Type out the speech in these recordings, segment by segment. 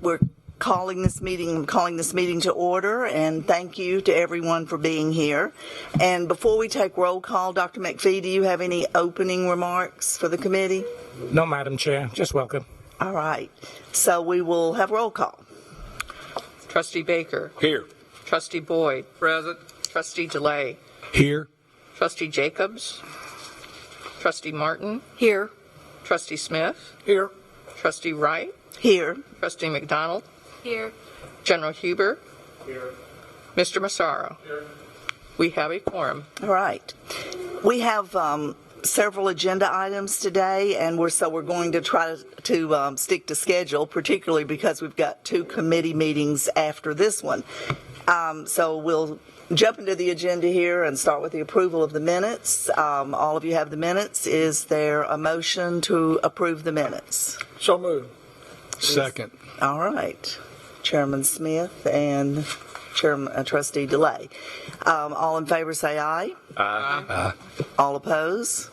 right, I'm calling this meeting to order, and thank you to everyone for being here. And before we take roll call, Dr. McPhee, do you have any opening remarks for the committee? No, Madam Chair, just welcome. All right, so we will have roll call. Trustee Baker. Here. Trustee Boyd. Present. Trustee DeLay. Here. Trustee Jacobs. Trustee Martin. Here. Trustee Smith. Here. Trustee Wright. Here. Trustee McDonald. Here. General Huber. Here. Mr. Massaro. Here. We have a quorum. All right. We have several agenda items today, and we're going to try to stick to schedule, particularly because we've got 2 committee meetings after this one. So we'll jump into the agenda here and start with the approval of the minutes. All of you have the minutes. Is there a motion to approve the minutes? So moved. Second. All right. Chairman Smith and Trustee DeLay. All in favor say aye. Aye. All oppose?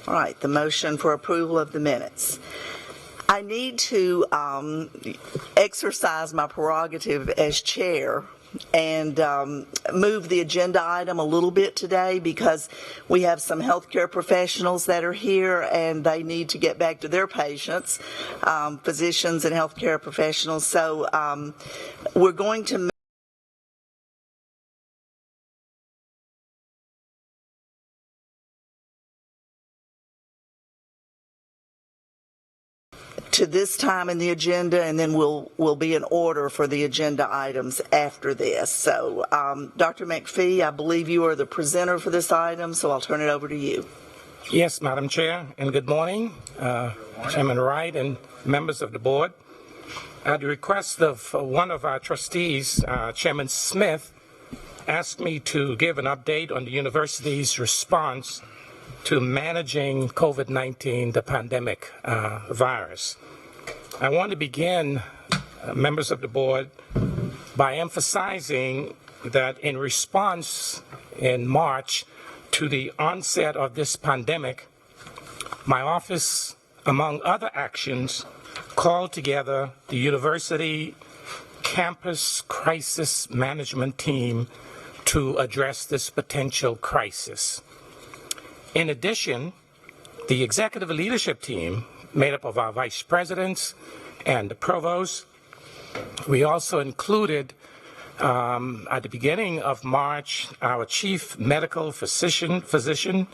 All right, the motion for approval of the minutes. I need to exercise my prerogative as chair and move the agenda item a little bit today because we have some healthcare professionals that are here and they need to get back to their patients, physicians and healthcare professionals. So we're going to this time in the agenda, and then we'll be in order for the agenda items after this. So, Dr. McPhee, I believe you are the presenter for this item, so I'll turn it over to you. Yes, Madam Chair, and good morning, Chairman Wright and members of the board. At the request of one of our trustees, Chairman Smith, asked me to give an update on the university's response to managing COVID-19, the pandemic virus. I want to begin, members of the board, by emphasizing that in response in March to the onset of this pandemic, my office, among other actions, called together the university campus crisis management team to address this potential crisis. In addition, the executive leadership team, made up of our vice presidents and the provost, we also included, at the beginning of March, our chief medical physician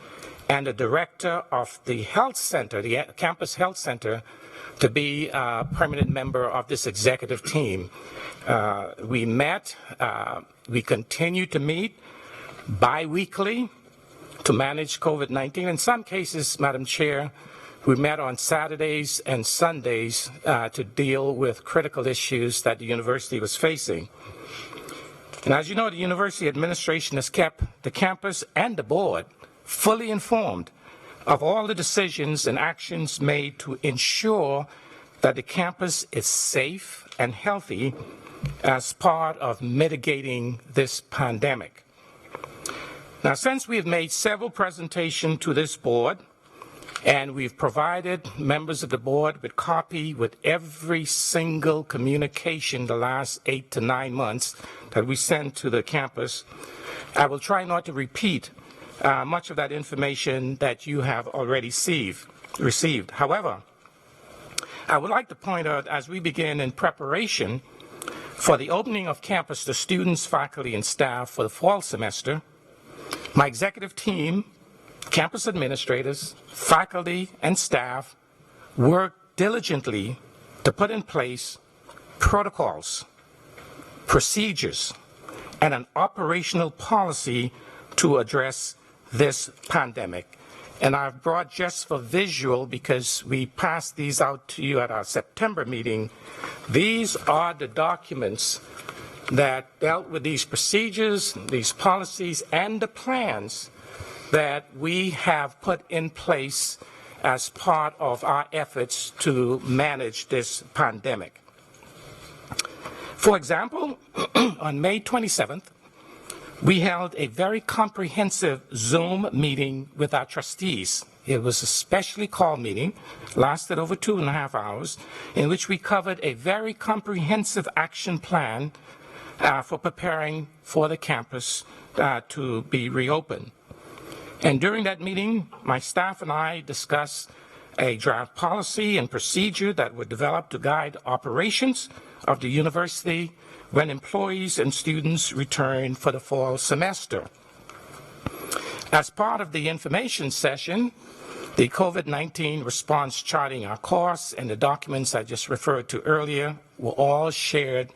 and the director of the health center, the campus health center, to be a permanent member of this executive team. We met, we continue to meet bi-weekly to manage COVID-19. In some cases, Madam Chair, we met on Saturdays and Sundays to deal with critical issues that the university was facing. And as you know, the university administration has kept the campus and the board fully informed of all the decisions and actions made to ensure that the campus is safe and healthy as part of mitigating this pandemic. Now, since we have made several presentations to this board, and we've provided members of the board with copy with every single communication the last 8 to 9 months that we sent to the campus, I will try not to repeat much of that information that you have already received. However, I would like to point out, as we begin in preparation for the opening of campus to students, faculty, and staff for the fall semester, my executive team, campus administrators, faculty, and staff worked diligently to put in place protocols, procedures, and an operational policy to address this pandemic. And I've brought just for visual, because we passed these out to you at our September meeting, these are the documents that dealt with these procedures, these policies, and the plans that we have put in place as part of our efforts to manage this pandemic. For example, on May 27th, we held a very comprehensive Zoom meeting with our trustees It was a specially called meeting, lasted over 2.5 hours, in which we covered a very comprehensive action plan for preparing for the campus to be reopened. And during that meeting, my staff and I discussed a draft policy and procedure that would develop to guide operations of the university when employees and students return for the fall semester. As part of the information session, the COVID-19 response charting our course and the documents I just referred to earlier were all shared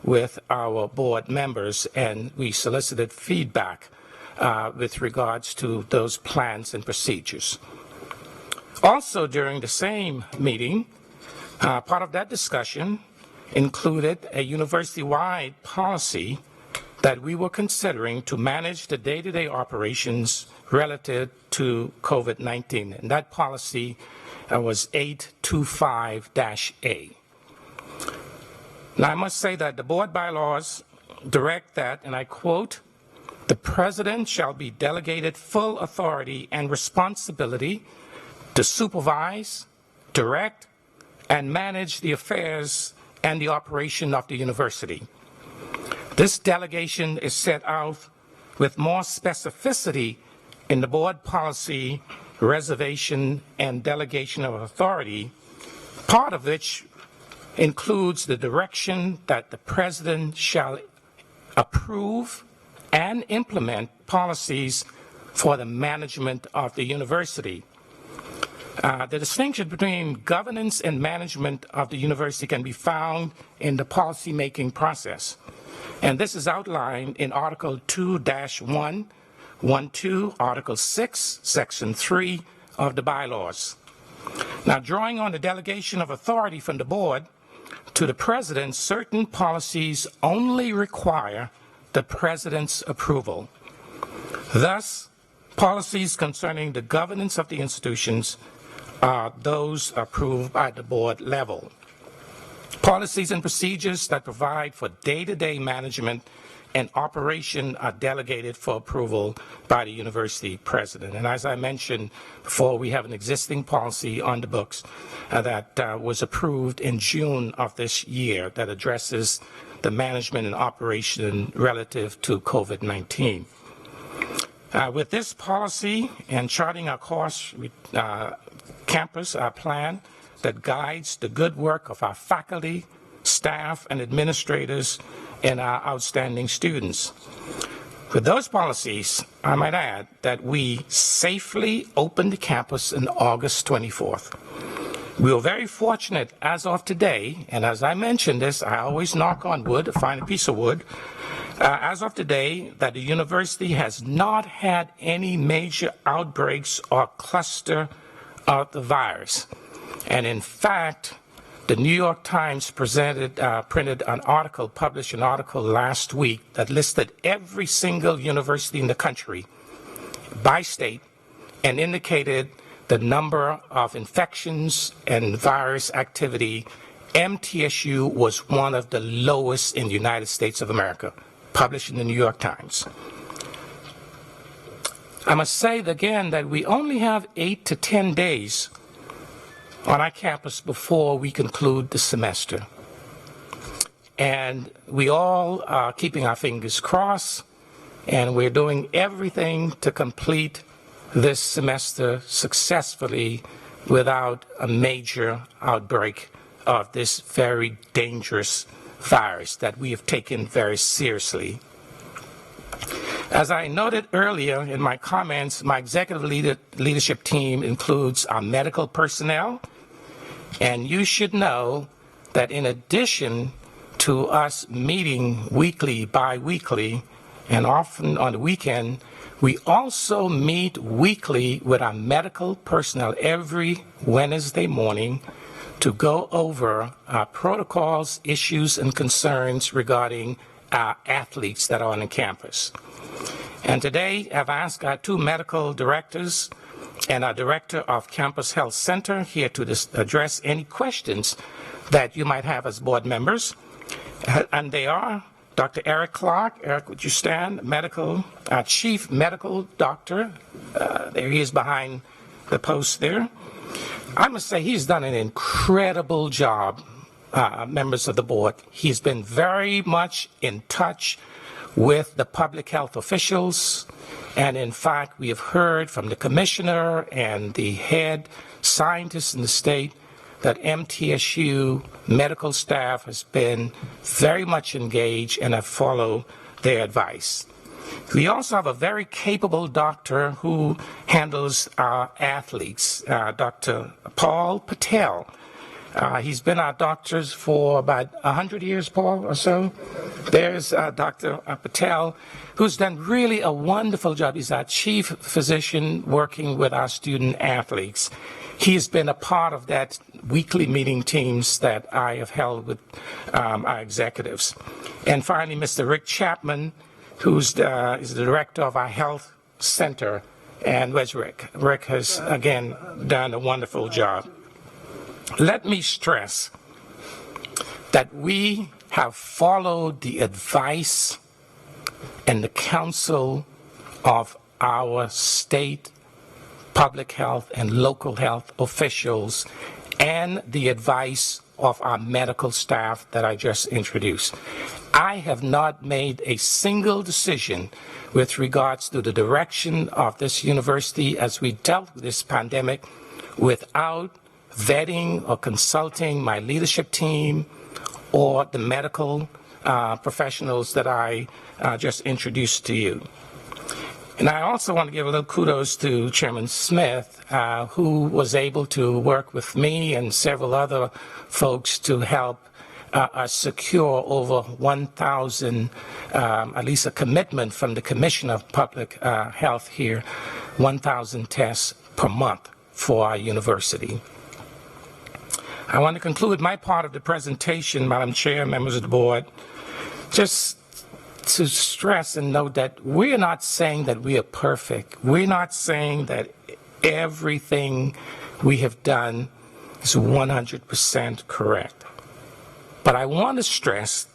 with our board members, and we solicited feedback with regards to those plans and procedures. Also during the same meeting, part of that discussion included a university-wide policy that we were considering to manage the day-to-day operations relative to COVID-19, and that policy was 825-A. Now, I must say that the board bylaws direct that, and I quote, "The president shall be delegated full authority and responsibility to supervise, direct, and manage the affairs and the operation of the university." This delegation is set out with more specificity in the board policy, reservation, and delegation of authority, part of which includes the direction that the president shall approve and implement policies for the management of the university. The distinction between governance and management of the university can be found in the policy-making process. And this is outlined in Article 2-112, Article 6, Section 3 of the bylaws. Now, drawing on the delegation of authority from the board to the president, certain policies only require the president's approval. Thus, policies concerning the governance of the institutions are those approved by the board level. Policies and procedures that provide for day-to-day management and operation are delegated for approval by the university president. And as I mentioned before, we have an existing policy on the books that was approved in June of this year that addresses the management and operation relative to COVID-19. With this policy and charting our course campus, our plan that guides the good work of our faculty, staff, and administrators, and our outstanding students. With those policies, I might add that we safely opened the campus on August 24th. We were very fortunate as of today, and as I mentioned this, I always knock on wood to find a piece of wood, as of today, that the university has not had any major outbreaks or cluster of the virus. And in fact, the New York Times printed an article, published an article last week that listed every single university in the country by state and indicated the number of infections and virus activity. MTSU was one of the lowest in the United States of America, published in the New York Times. I must say again that we only have 8 to 10 days on our campus before we conclude the semester. And we all are keeping our fingers crossed, and we're doing everything to complete this semester successfully without a major outbreak of this very dangerous virus that we have taken very seriously. As I noted earlier in my comments, my executive leadership team includes our medical personnel, and you should know that in addition to us meeting weekly, bi-weekly, and often on the weekend, we also meet weekly with our medical personnel every Wednesday morning to go over our protocols, issues, and concerns regarding our athletes that are on the campus. And today, I've asked our 2 medical directors and our director of Campus Health Center here to address any questions that you might have as board members. And they are Dr. Eric Clark. Eric, would you stand? Chief Medical Doctor. There he is behind the post there. I must say he's done an incredible job, members of the board. He's been very much in touch with the public health officials. And in fact, we have heard from the commissioner and the head scientists in the state that MTSU medical staff has been very much engaged and have followed their advice. We also have a very capable doctor who handles our athletes, Dr. Paul Patel. He's been our doctor for about 100 years, Paul, or so. There's Dr. Patel, who's done really a wonderful job. He's our chief physician working with our student athletes. He's been a part of that weekly meeting teams that I have held with our executives. And finally, Mr. Rick Chapman, who's is the director of our health center. And where's Rick? Rick has, again, done a wonderful job. Let me stress that we have followed the advice and the counsel of our state public health and local health officials and the advice of our medical staff that I just introduced. I have not made a single decision with regards to the direction of this university as we dealt with this pandemic without vetting or consulting my leadership team or the medical professionals that I just introduced to you. And I also want to give a little kudos to Chairman Smith, who was able to work with me and several other folks to help us secure over 1,000, at least a commitment from the Commissioner of Public Health here, 1,000 tests per month for our university. I want to conclude my part of the presentation, Madam Chair, members of the board, just to stress and note that we're not saying that we are perfect. We're not saying that everything we have done is 100% correct. But I want to stress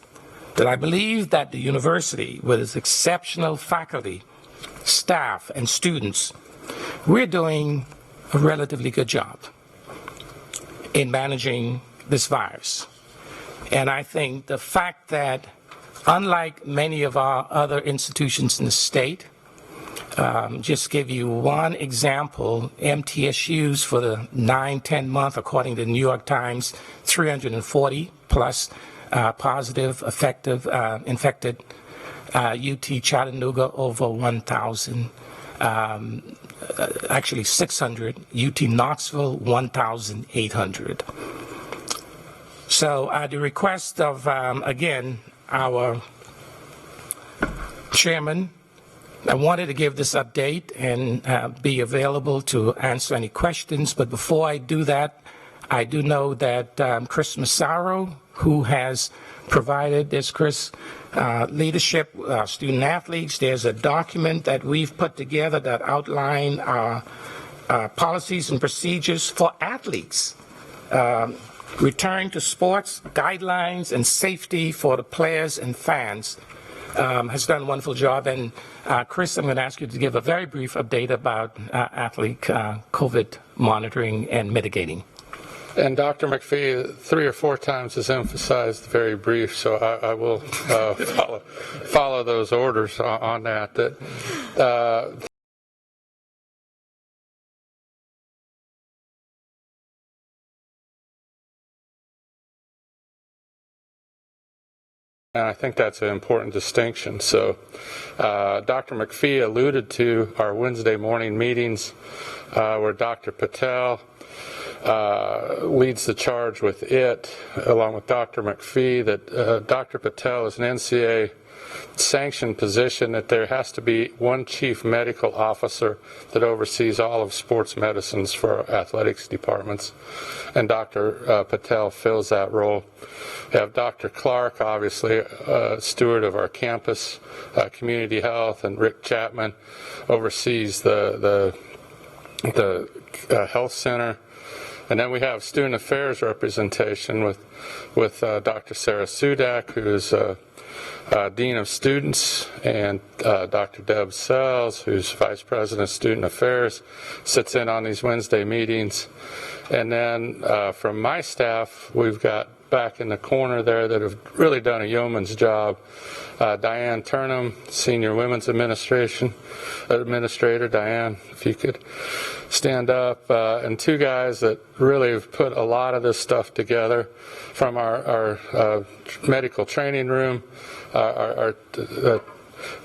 that I believe that the university, with its exceptional faculty, staff, and students, we're doing a relatively good job in managing this virus. And I think the fact that, unlike many of our other institutions in the state, just give you one example, MTSU's for the 9-10 month, according to the New York Times, 340 plus positive, effective, infected. UT Chattanooga over 1,000. Actually 600. UT Knoxville 1,800. So at the request of, again, our chairman, I wanted to give this update and be available to answer any questions. But before I do that, I do know that Chris Massaro, who has provided this, Chris, leadership, student athletes, there's a document that we've put together that outline our policies and procedures for athletes. Return to sports, guidelines, and safety for the players and fans. Has done a wonderful job. And Chris, I'm going to ask you to give a very brief update about athlete COVID monitoring and mitigating. And Dr. McPhee 3 or 4 times has emphasized very brief, so I will follow those orders on that. And I think that's an important distinction. So Dr. McPhee alluded to our Wednesday morning meetings where Dr. Patel leads the charge with it, along with Dr. McPhee, that Dr. Patel is an NCAA sanctioned position, that there has to be one chief medical officer that oversees all of sports medicines for athletics departments, and Dr. Patel fills that role. We have Dr. Clark, obviously, steward of our campus community health, and Rick Chapman oversees the health center. And then we have student affairs representation with Dr. Sarah Sudak, who is Dean of Students, and Dr. Deb Sells, who's Vice President of Student Affairs, sits in on these Wednesday meetings. And then from my staff, we've got back in the corner there that have really done a yeoman's job. Diane Turnham, Senior Women's Administrator. Diane, if you could stand up. And two guys that really have put a lot of this stuff together from our medical training room, our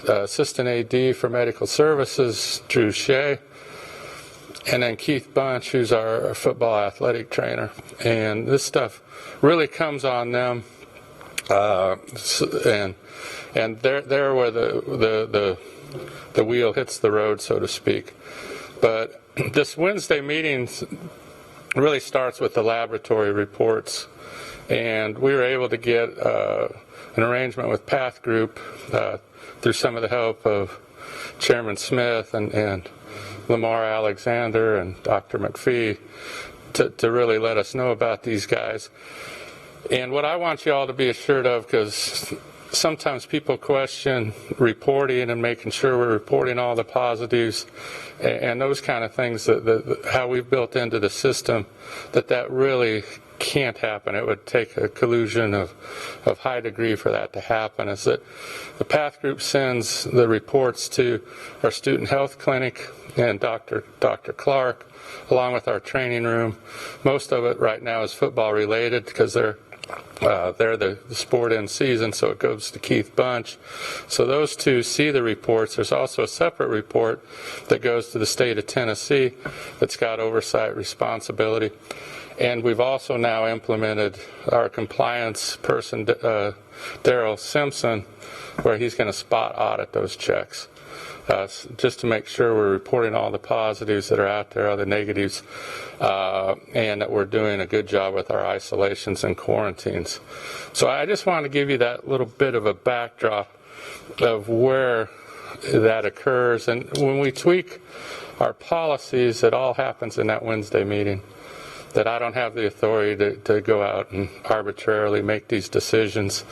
Assistant AD for Medical Services, Drew Shea, and then Keith Bunch, who's our football athletic trainer. And this stuff really comes on them, and they're where the wheel hits the road, so to speak. But this Wednesday meeting really starts with the laboratory reports, and we were able to get an arrangement with Path Group through some of the help of Chairman Smith and Lamar Alexander and Dr. McPhee to really let us know about these guys. And what I want you all to be assured of, because sometimes people question reporting and making sure we're reporting all the positives and those kind of things, that how we've built into the system, that really can't happen. It would take a collusion of high degree for that to happen. Is that the Path Group sends the reports to our student health clinic and Dr. Clark, along with our training room. Most of it right now is football related because they're the sport in season, so it goes to Keith Bunch. So those two see the reports. There's also a separate report that goes to the state of Tennessee that's got oversight responsibility. And we've also now implemented our compliance person, Daryl Simpson, where he's going to spot audit those checks. Just to make sure we're reporting all the positives that are out there, all the negatives, and that we're doing a good job with our isolations and quarantines. So I just want to give you that little bit of a backdrop of where that occurs. And when we tweak our policies, it all happens in that Wednesday meeting. That I don't have the authority to go out and arbitrarily make these decisions.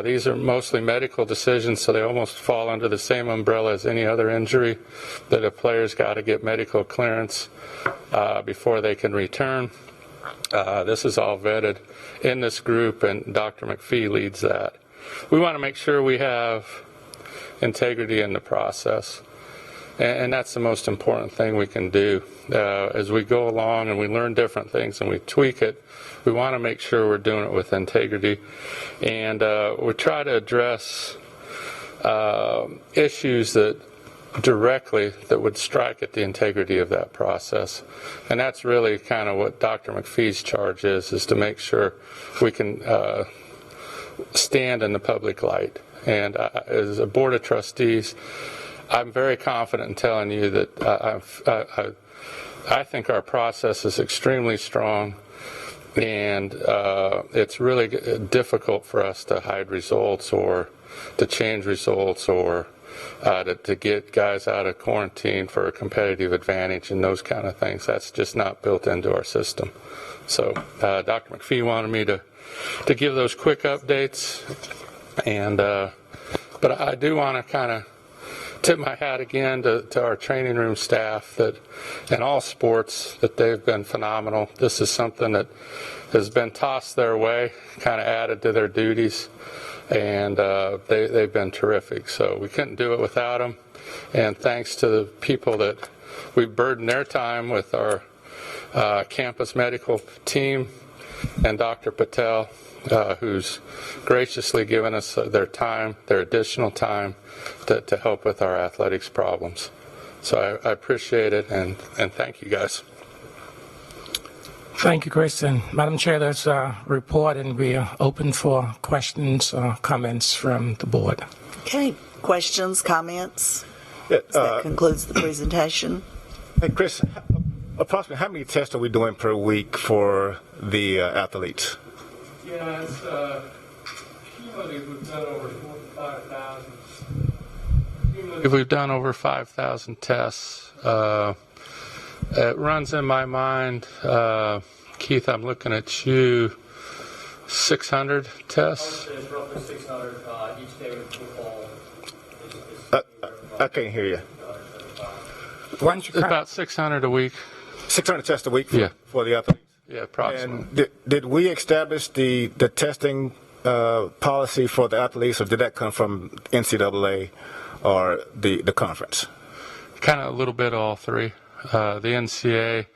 These are mostly medical decisions, so they almost fall under the same umbrella as any other injury, that a player's got to get medical clearance before they can return. This is all vetted in this group, and Dr. McPhee leads that. We want to make sure we have integrity in the process, and that's the most important thing we can do. As we go along and we learn different things and we tweak it, we want to make sure we're doing it with integrity. And we try to address issues that would strike at the integrity of that process. And that's really kind of what Dr. McPhee's charge is to make sure we can stand in the public light. And as a board of trustees, I'm very confident in telling you that I think our process is extremely strong, and it's really difficult for us to hide results or to change results or to get guys out of quarantine for a competitive advantage and those kind of things. That's just not built into our system. So Dr. McPhee wanted me to give those quick updates, and but I do want to kind of tip my hat again to our training room staff that in all sports, that they've been phenomenal. This is something that has been tossed their way, kind of added to their duties, and they've been terrific. So we couldn't do it without them. And thanks to the people that we burdened their time with, our campus medical team and Dr. Patel, who's graciously given us their time, their additional time to help with our athletics problems. So I appreciate it, and thank you guys. Thank you, Chris. And Madam Chair, there's a report, and we are open for questions or comments from the board. Okay, questions, comments? Yeah, That concludes the presentation. hey, Chris, approximately how many tests are we doing per week for the athletes? Yeah, it's cumulative. We've done over 5,000. We've done over 5,000 tests. It runs in my mind, Keith, I'm looking at you, 600 tests. It's roughly 600 each day with football. I can't hear you. Why don't you It's about 600 a week. 600 tests a week Yeah. for the athletes. Yeah, approximately. And did we establish the testing policy for the athletes, or did that come from NCAA or the conference? Kind of a little bit of all three. The NCAA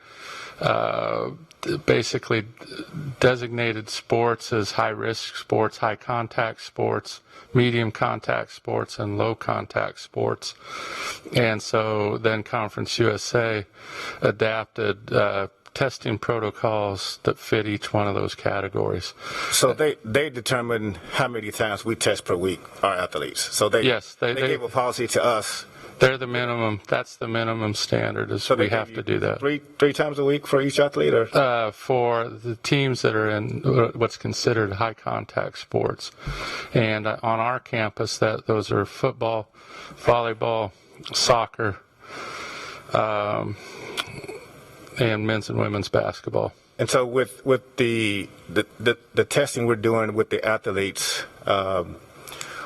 basically designated sports as high-risk sports, high-contact sports, medium contact sports, and low contact sports. And so then Conference USA adapted testing protocols that fit each one of those categories. So they determine how many times we test per week, our athletes. So they gave a policy to us. They're the minimum. That's the minimum standard. Is So they we have give to you do that. three times a week for each athlete, or For the teams that are in what's considered high contact sports. And on our campus, those are football, volleyball, soccer, and men's and women's basketball. and so with the testing we're doing with the athletes,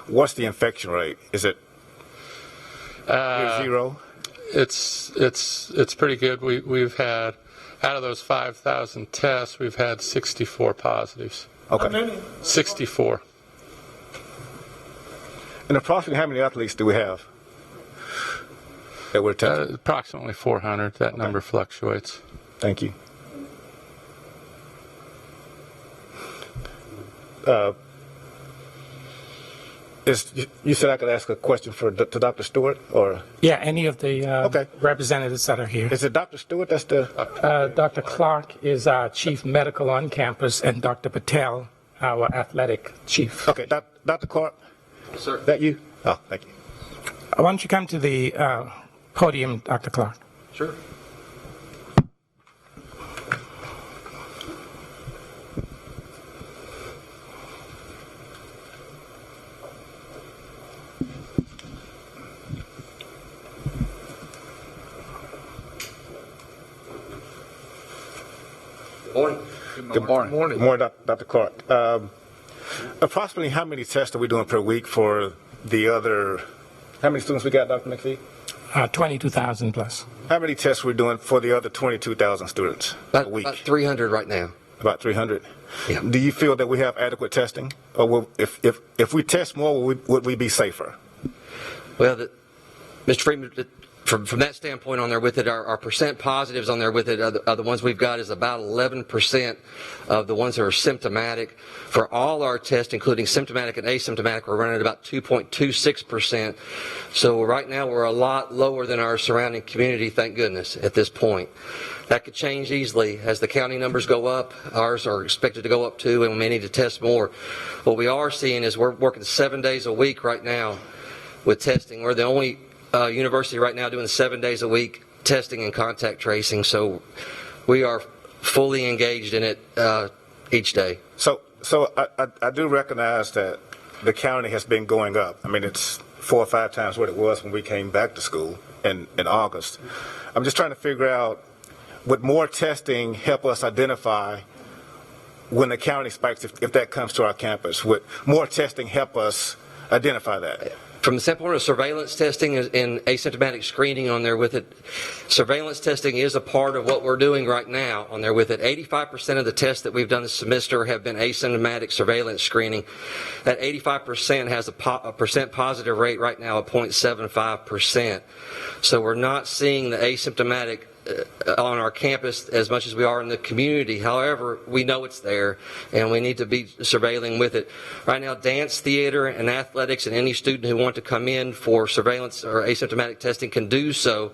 what's the infection rate? Is it zero? It's pretty good. We've had, out of those 5,000 tests, we've had 64 positives. Okay. 64. And approximately how many athletes do we have that we're testing? Approximately 400. That number fluctuates. Thank you. You said I could ask a question to Dr. Stewart, or Yeah, any of the Okay. representatives that are here. is it Dr. Stewart? That's the Dr. Clark is our chief medical on campus, and Dr. Patel, our athletic chief. okay. Dr. Clark, Sir. that you? Oh, thank you. Why don't you come to the podium, Dr. Clark? Sure. Good morning. Good morning, Dr. Clark. Approximately how many tests are we doing per week for the other? How many students we got, Dr. McPhee? 22,000 plus. How many tests we're doing for the other 22,000 students a week? About 300 right now. About 300. Yeah. Do you feel that we have adequate testing, or if we test more, would we be safer? Well, Mr. Freeman, from that standpoint on there with it, our percent positives on there with it, are the ones we've got is about 11% of the ones that are symptomatic. For all our tests, including symptomatic and asymptomatic, we're running at about 2.26%. So right now we're a lot lower than our surrounding community, thank goodness, at this point. That could change easily as the county numbers go up. Ours are expected to go up too, and we may need to test more. What we are seeing is we're working 7 days a week right now with testing. We're the only university right now doing 7 days a week testing and contact tracing, so we are fully engaged in it each day. So I do recognize that the county has been going up. I mean, it's 4 or 5 times what it was when we came back to school in August. I'm just trying to figure out, would more testing help us identify when the county spikes, if that comes to our campus? Would more testing help us identify that? From the standpoint of surveillance testing and asymptomatic screening on there with it, surveillance testing is a part of what we're doing right now on there with it. 85% of the tests that we've done this semester have been asymptomatic surveillance screening. That 85% has a percent positive rate right now of 0.75%. So we're not seeing the asymptomatic on our campus as much as we are in the community. However, we know it's there, and we need to be surveilling with it. Right now, dance, theater, and athletics, and any student who wants to come in for surveillance or asymptomatic testing can do so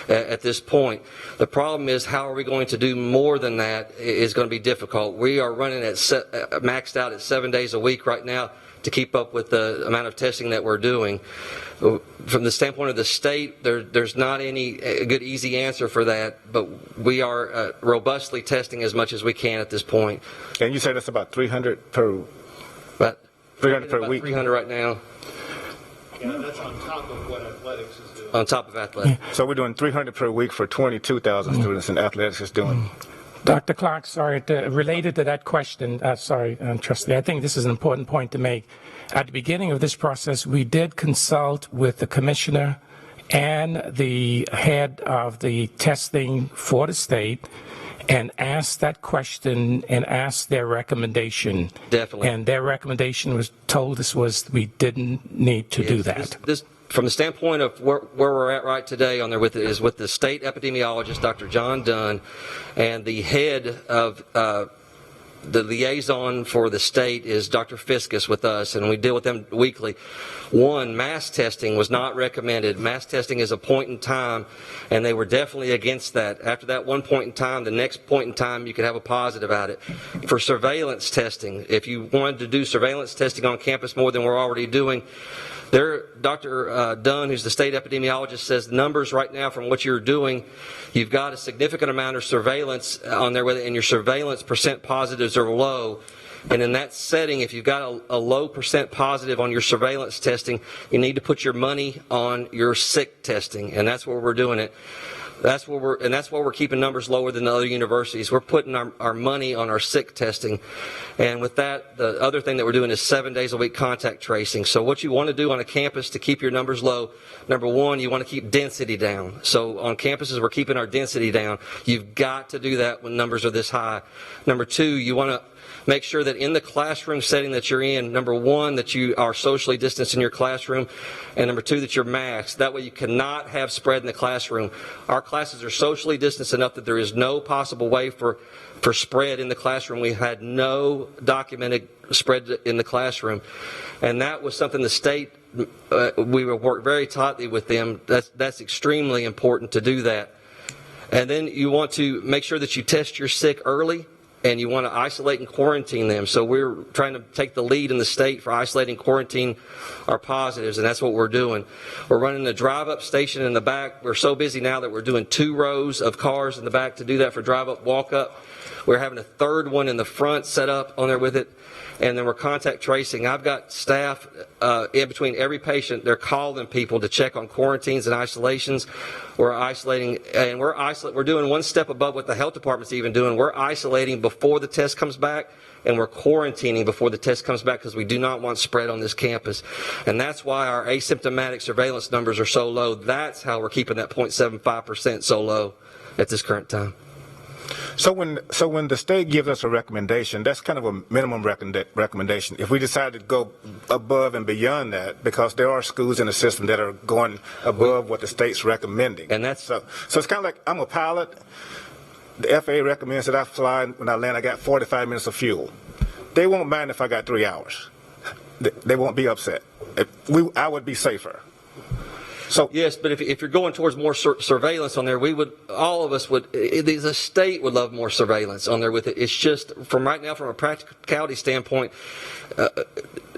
at this point. The problem is, how are we going to do more than that is going to be difficult. We are running at maxed out at 7 days a week right now to keep up with the amount of testing that we're doing. From the standpoint of the state, there's not any good easy answer for that, but we are robustly testing as much as we can at this point. And you said it's about 300 per About 300 per about week. 300 right now Yeah, that's on top of what athletics is doing. on top of athletics. So we're doing 300 per week for 22,000 students, and athletics is doing Dr. Clark, sorry, related to that question, trustee, I think this is an important point to make. At the beginning of this process, we did consult with the commissioner and the head of the testing for the state and asked that question and asked their recommendation. Definitely. And their recommendation told us we didn't need to do that. This, from the standpoint of where we're at right today on there with it, is with the state epidemiologist, Dr. John Dunn, and the head of the liaison for the state is Dr. Fiskus with us, and we deal with them weekly. One, mass testing was not recommended. Mass testing is a point in time, and they were definitely against that. After that one point in time, the next point in time, you could have a positive at it. For surveillance testing, if you wanted to do surveillance testing on campus more than we're already doing, Dr. Dunn, who's the state epidemiologist, says the numbers right now from what you're doing, you've got a significant amount of surveillance on there, and your surveillance percent positives are low. And in that setting, if you've got a low percent positive on your surveillance testing, you need to put your money on your sick testing, and that's where we're doing it. That's why we're keeping numbers lower than the other universities. We're putting our money on our sick testing. And with that, the other thing that we're doing is 7 days a week contact tracing. So what you want to do on a campus to keep your numbers low, number one, you want to keep density down. So on campuses, we're keeping our density down. You've got to do that when numbers are this high. Number two, you want to make sure that in the classroom setting that you're in, number one, that you are socially distanced in your classroom, and number two, that you're masked. That way you cannot have spread in the classroom. Our classes are socially distanced enough that there is no possible way for spread in the classroom. We had no documented spread in the classroom. And that was something the state, we worked very tightly with them. That's extremely important to do that. And then you want to make sure that you test your sick early, and you want to isolate and quarantine them. So we're trying to take the lead in the state for isolating, quarantine our positives, and that's what we're doing. We're running a drive-up station in the back. We're so busy now that we're doing 2 rows of cars in the back to do that for drive-up, walk-up. We're having a third one in the front set up on there with it. And then we're contact tracing. I've got staff in between every patient. They're calling people to check on quarantines and isolations. We're isolating, and we're doing one step above what the health department's even doing. We're isolating before the test comes back, and we're quarantining before the test comes back because we do not want spread on this campus. And that's why our asymptomatic surveillance numbers are so low. That's how we're keeping that 0.75% so low at this current time. So when the state gives us a recommendation, that's kind of a minimum recommendation. If we decide to go above and beyond that, because there are schools in the system that are going above what the state's recommending, and that's so it's kind of like I'm a pilot. The FAA recommends that I fly when I land. I got 45 minutes of fuel. They won't mind if I got 3 hours. They won't be upset. I would be safer. So yes, but if you're going towards more surveillance on there, all of us would, the state would love more surveillance on there with it. It's just, from right now, from a practicality standpoint,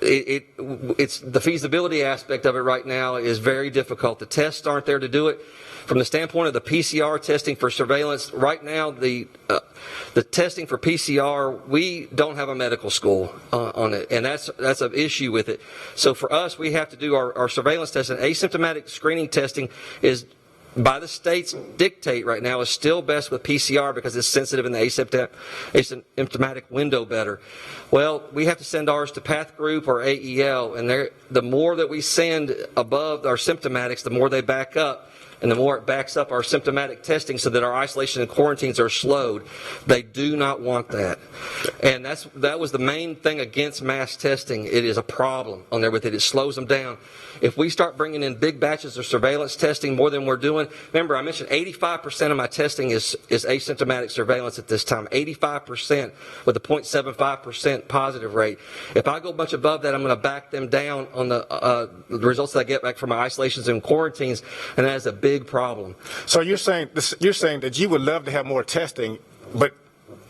it's the feasibility aspect of it right now is very difficult. The tests aren't there to do it. From the standpoint of the PCR testing for surveillance, right now the testing for PCR, we don't have a medical school on it, and that's an issue with it. So for us, we have to do our surveillance testing. Asymptomatic screening testing is, by the state's dictate right now, is still best with PCR because it's sensitive in the asymptomatic window better. Well, we have to send ours to Path Group or AEL, and the more that we send above our symptomatics, the more they back up. And the more it backs up our symptomatic testing so that our isolation and quarantines are slowed. They do not want that. And that was the main thing against mass testing. It is a problem on there with it. It slows them down. If we start bringing in big batches of surveillance testing more than we're doing, remember I mentioned 85% of my testing is asymptomatic surveillance at this time, 85% with a 0.75% positive rate. If I go much above that, I'm going to back them down on the results that I get back from my isolations and quarantines, and that is a big problem. So you're saying that you would love to have more testing, but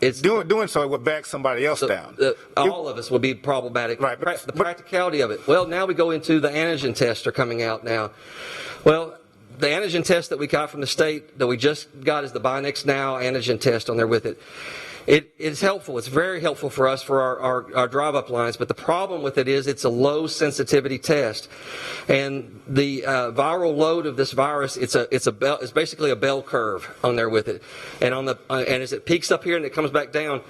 it's doing so it would back somebody else down. All of us will be problematic. Right, The practicality of it. Well, now we go into the antigen tests are coming out now. Well, the antigen test that we got from the state that we just got is the Binax Now antigen test on there with it. It's helpful. It's very helpful for us for our drive-up lines. But the problem with it is it's a low sensitivity test, and the viral load of this virus it's basically a bell curve on there with it, and and as it peaks up here and it comes back down.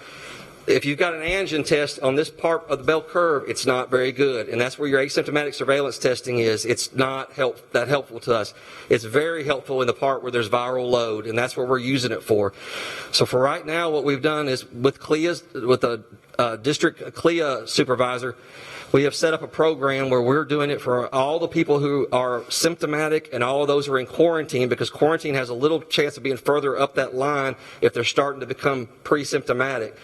If you've got an antigen test on this part of the bell curve, it's not very good, and that's where your asymptomatic surveillance testing is. It's not that helpful to us. It's very helpful in the part where there's viral load, and that's where we're using it for. So for right now, what we've done is with the district CLIA supervisor, we have set up a program where we're doing it for all the people who are symptomatic and all of those who are in quarantine, because quarantine has a little chance of being further up that line if they're starting to become pre-symptomatic.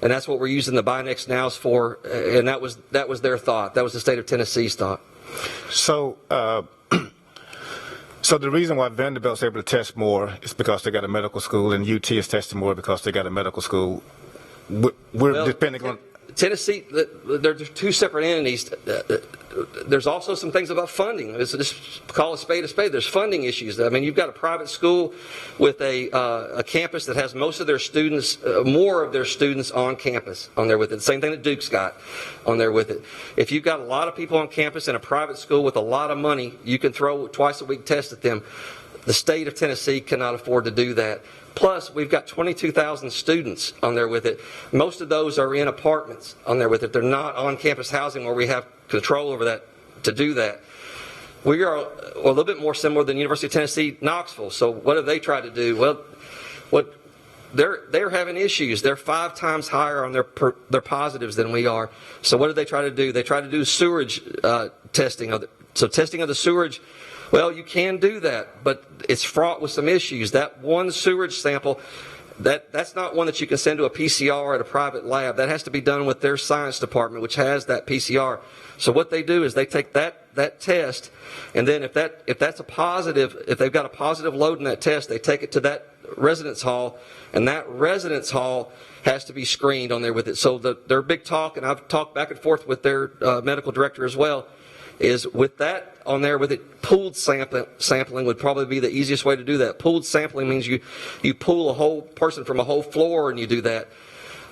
And that's what we're using the Binax Nows for, and that was their thought. That was the state of Tennessee's thought. So, so the reason why Vanderbilt's able to test more is because they got a medical school, and UT is testing more because they got a medical school. We're depending on Tennessee. They're two separate entities. There's also some things about funding. Just call a spade a spade. There's funding issues. I mean, you've got a private school with a campus that has most of their students, more of their students on campus on there with it. Same thing that Duke's got on there with it. If you've got a lot of people on campus in a private school with a lot of money, you can throw twice a week tests at them. The state of Tennessee cannot afford to do that. Plus, we've got 22,000 students on there with it. Most of those are in apartments on there with it. They're not on campus housing where we have control over that to do that. We are a little bit more similar than University of Tennessee, Knoxville. So what have they tried to do? Well, they're having issues. They're 5 times higher on their positives than we are. So what did they try to do? They tried to do sewage testing of testing of the sewage. Well, you can do that, but it's fraught with some issues. That one sewage sample, that's not one that you can send to a PCR at a private lab. That has to be done with their science department, which has that PCR. So what they do is they take that test, and then if that's a positive, if they've got a positive load in that test, they take it to that residence hall, and that residence hall has to be screened on there with it. So their big talk, and I've talked back and forth with their medical director as well, is with that on there with it, pooled sampling would probably be the easiest way to do that. Pooled sampling means you pool a whole person from a whole floor and you do that.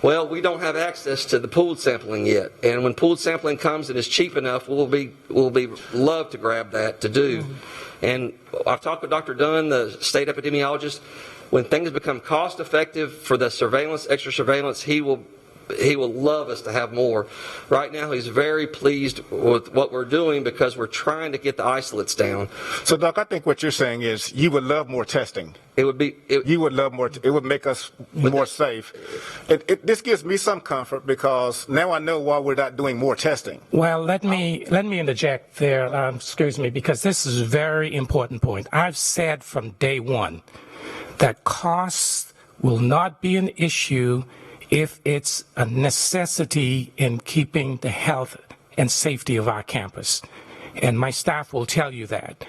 Well, we don't have access to the pooled sampling yet, and when pooled sampling comes and is cheap enough, we'll be love to grab that to do. And I've talked with Dr. Dunn, the state epidemiologist. When things become cost effective for the surveillance, extra surveillance, he will love us to have more. Right now, he's very pleased with what we're doing because we're trying to get the isolates down. So, Doc, I think what you're saying is you would love more testing. You would love more. It would make us more safe. This gives me some comfort because now I know why we're not doing more testing. Well, let me interject there, excuse me, because this is a very important point. I've said from day one that costs will not be an issue if it's a necessity in keeping the health and safety of our campus. And my staff will tell you that.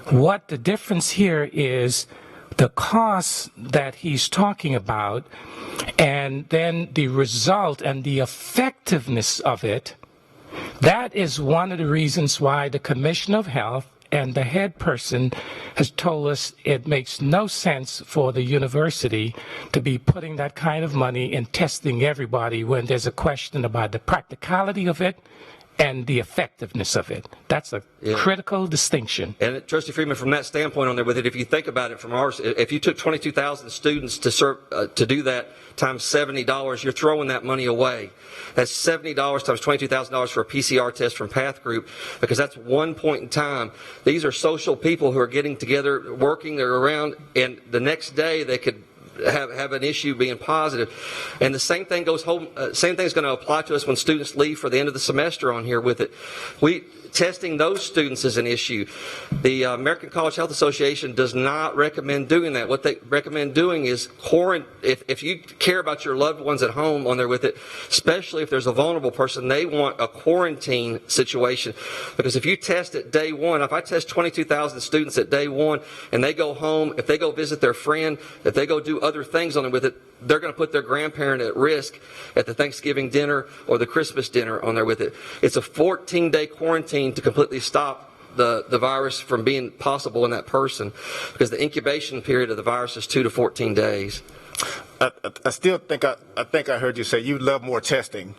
What the difference here is the cost that he's talking about, and then the result and the effectiveness of it. That is one of the reasons why the Commissioner of Health and the head person has told us it makes no sense for the university to be putting that kind of money in testing everybody when there's a question about the practicality of it and the effectiveness of it. That's a critical distinction. And Trustee Freeman, from that standpoint on there with it, if you think about it from ours, if you took 22,000 students to do that times $70, you're throwing that money away. That's $70 times $22,000 for a PCR test from Path Group, because that's one point in time. These are social people who are getting together, working, they're around, and the next day they could have an issue being positive. And the same thing goes home. Same thing is going to apply to us when students leave for the end of the semester on here with it. Testing those students is an issue. The American College Health Association does not recommend doing that. What they recommend doing is if you care about your loved ones at home on there with it, especially if there's a vulnerable person, they want a quarantine situation. Because if you test at day one, if I test 22,000 students at day one and they go home, if they go visit their friend, if they go do other things on it with it, they're going to put their grandparent at risk at the Thanksgiving dinner or the Christmas dinner on there with it. It's a 14-day quarantine to completely stop the virus from being possible in that person, because the incubation period of the virus is 2 to 14 days. I still think I heard you say you love more testing.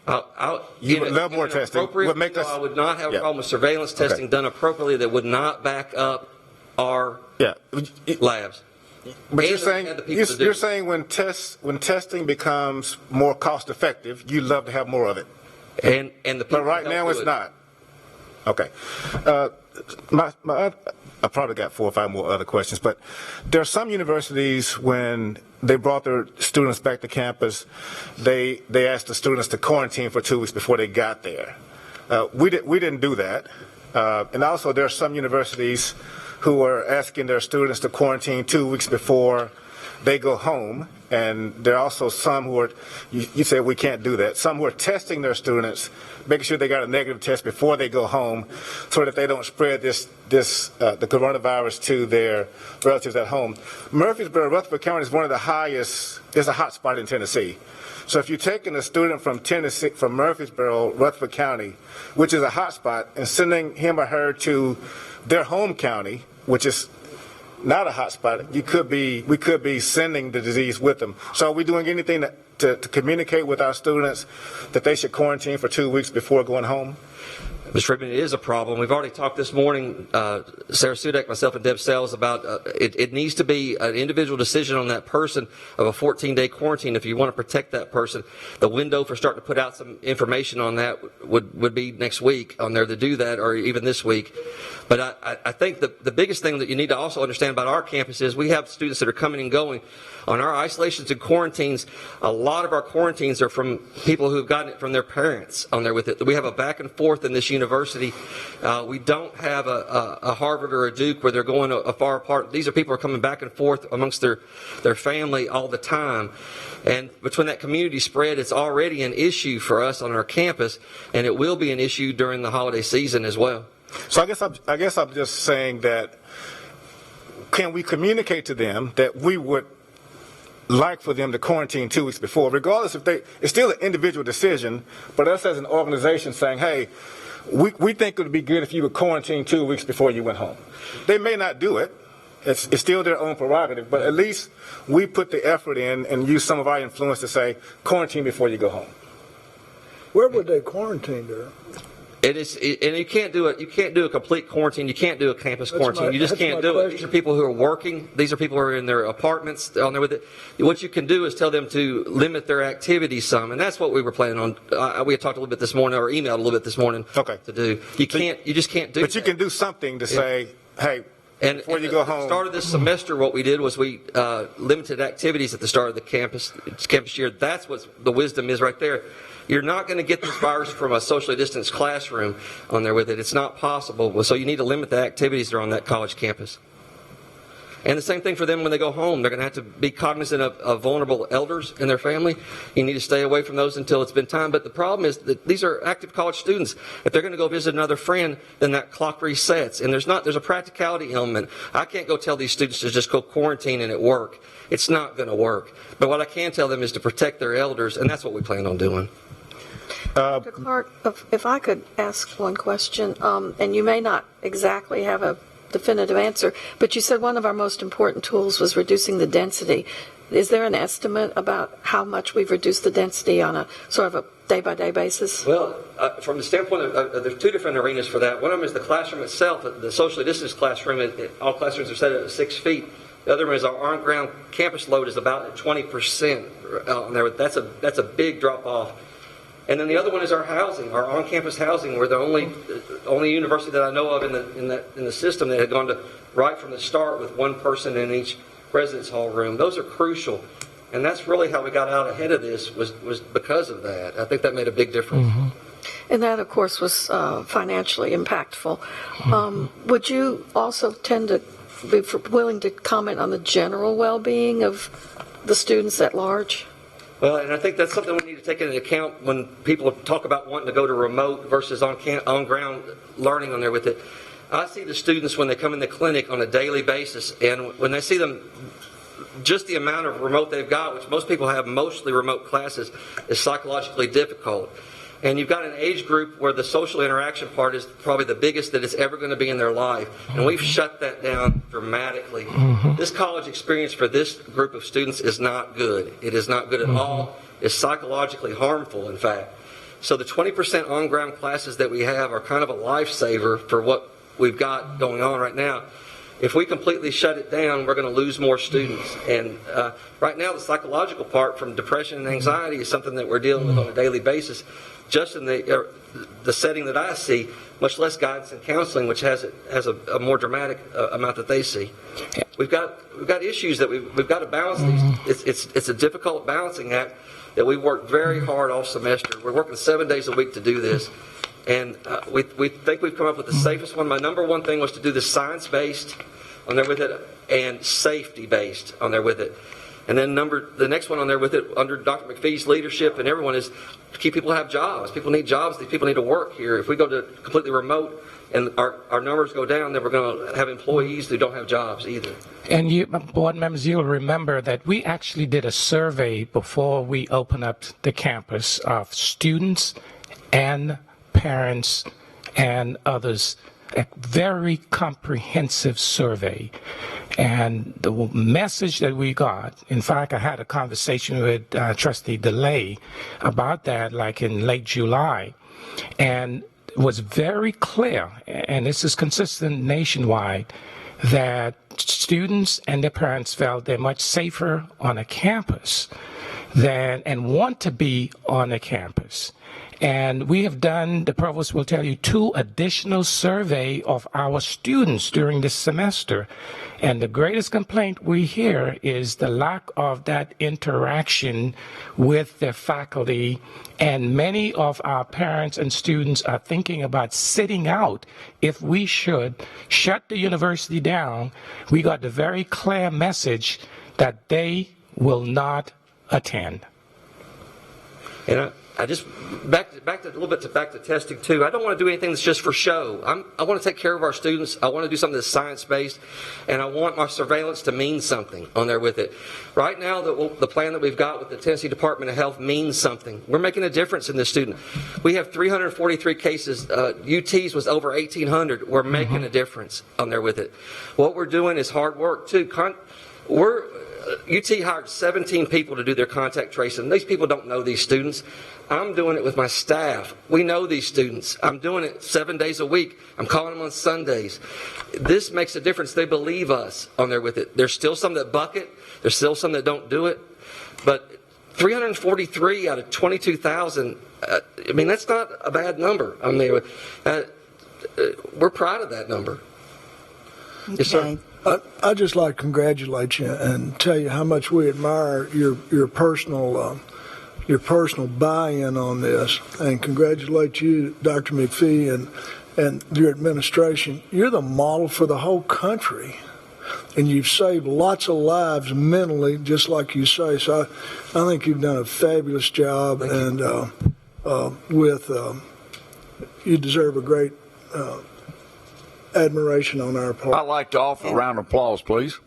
You would love more testing. Would make us. I would not have a problem with surveillance testing done appropriately that would not back up our labs. But you're saying when testing becomes more cost effective, you love to have more of it. And the people but right now it's not. Okay. I probably got 4 or 5 more other questions, but there are some universities when they brought their students back to campus, they asked the students to quarantine for 2 weeks before they got there. We didn't do that. And also there are some universities who are asking their students to quarantine 2 weeks before they go home. And there are also some who are, you say we can't do that, some who are testing their students, making sure they got a negative test before they go home so that they don't spread the coronavirus to their relatives at home. Murfreesboro, Rutherford County is one of the highest, is a hot spot in Tennessee. So if you're taking a student from Tennessee, from Murfreesboro, Rutherford County, which is a hot spot, and sending him or her to their home county, which is not a hot spot, we could be sending the disease with them. So are we doing anything to communicate with our students that they should quarantine for 2 weeks before going home? Mr. Friedman, it is a problem. We've already talked this morning, Sarah Sudak, myself, and Deb Sells, about it needs to be an individual decision on that person of a 14-day quarantine if you want to protect that person. The window for starting to put out some information on that would be next week on there to do that, or even this week. But I think the biggest thing that you need to also understand about our campus is we have students that are coming and going. On our isolations and quarantines, a lot of our quarantines are from people who have gotten it from their parents on there with it. We have a back and forth in this university. We don't have a Harvard or a Duke where they're going far apart. These are people who are coming back and forth amongst their family all the time. And between that community spread, it's already an issue for us on our campus, and it will be an issue during the holiday season as well. So I guess I'm just saying that, can we communicate to them that we would like for them to quarantine 2 weeks before, regardless if it's still an individual decision, but us as an organization saying, hey, we think it would be good if you would quarantine 2 weeks before you went home. They may not do it. It's still their own prerogative, but at least we put the effort in and use some of our influence to say, quarantine before you go home. Where would they quarantine there? It is, and you can't do it. You can't do a complete quarantine. You can't do a campus quarantine. You just can't do it. These are people who are working. These are people who are in their apartments on there with it. What you can do is tell them to limit their activities some, and that's what we were planning on. We had talked a little bit this morning, or emailed a little bit this morning. Okay. To do. You can't. You just can't do. But you can do something to say, hey. And before you go home. At the start of this semester, what we did was we limited activities at the start of the campus year. That's what the wisdom is right there. You're not going to get this virus from a socially distanced classroom on there with it. It's not possible. So you need to limit the activities that are on that college campus. And the same thing for them when they go home. They're going to have to be cognizant of vulnerable elders in their family. You need to stay away from those until it's been time. But the problem is that these are active college students. If they're going to go visit another friend, then that clock resets. And there's a practicality element. I can't go tell these students to just go quarantine and at work. It's not going to work. But what I can tell them is to protect their elders, and that's what we plan on doing. Dr. Clark, if I could ask one question, and you may not exactly have a definitive answer, but you said one of our most important tools was reducing the density. Is there an estimate about how much we've reduced the density on a sort of a day-by-day basis? Well, from the standpoint of there's two different arenas for that. One of them is the classroom itself, the socially distanced classroom. All classrooms are set at 6 feet. The other one is our on-ground campus load is about at 20% on there. That's a big drop-off. And then the other one is our housing, our on-campus housing. We're the only university that I know of in the system that had gone to right from the start with one person in each residence hall room. Those are crucial, and that's really how we got out ahead of this was because of that. I think that made a big difference. Mm-hmm. And that, of course, was financially impactful. Would you also tend to be willing to comment on the general well-being of the students at large? Well, and I think that's something we need to take into account when people talk about wanting to go to remote versus on-ground learning on there with it. I see the students when they come in the clinic on a daily basis, and when they see them, just the amount of remote they've got, which most people have mostly remote classes, is psychologically difficult. And you've got an age group where the social interaction part is probably the biggest that it's ever going to be in their life. And we've shut that down dramatically. This college experience for this group of students is not good. It is not good at all. It's psychologically harmful, in fact. So the 20% on-ground classes that we have are kind of a lifesaver for what we've got going on right now. If we completely shut it down, we're going to lose more students. And right now, the psychological part from depression and anxiety is something that we're dealing with on a daily basis. Just in the setting that I see, much less guidance and counseling, which has a more dramatic amount that they see. We've got issues that we've got to balance these. It's a difficult balancing act that we worked very hard all semester. We're working 7 days a week to do this. And we think we've come up with the safest one. My number one thing was to do the science-based on there with it and safety-based on there with it. And then the next one on there with it, under Dr. McPhee's leadership and everyone, is to keep people to have jobs. People need jobs. These people need to work here. If we go to completely remote and our numbers go down, then we're going to have employees who don't have jobs either. And you, board members, you'll remember that we actually did a survey before we opened up the campus of students and parents and others, a very comprehensive survey. And the message that we got, in fact, I had a conversation with Trustee DeLay about that like in late July, and it was very clear, and this is consistent nationwide, that students and their parents felt they're much safer on a campus and want to be on a campus. And we have done, the provost will tell you, 2 additional survey of our students during this semester. And the greatest complaint we hear is the lack of that interaction with their faculty. And many of our parents and students are thinking about sitting out if we should shut the university down. We got the very clear message that they will not attend. And I just back to testing too. I don't want to do anything that's just for show. I want to take care of our students. I want to do something that's science-based, and I want my surveillance to mean something on there with it. Right now, the plan that we've got with the Tennessee Department of Health means something. We're making a difference in this student. We have 343 cases. UT's was over 1,800. We're making a difference on there with it. What we're doing is hard work too. UT hired 17 people to do their contact tracing. These people don't know these students. I'm doing it with my staff. We know these students. I'm doing it 7 days a week. I'm calling them on Sundays. This makes a difference. They believe us on there with it. There's still some that bucket. There's still some that don't do it. But 343 out of 22,000, I mean, that's not a bad number. I mean, we're proud of that number. Okay. Yes, sir. I'd just like to congratulate you and tell you how much we admire your personal buy-in on this, and congratulate you, Dr. McPhee, and your administration. You're the model for the whole country, and you've saved lots of lives mentally, just like you say. So I think you've done a fabulous job, and you deserve a great admiration on our part. I'd like to offer a round of applause, please.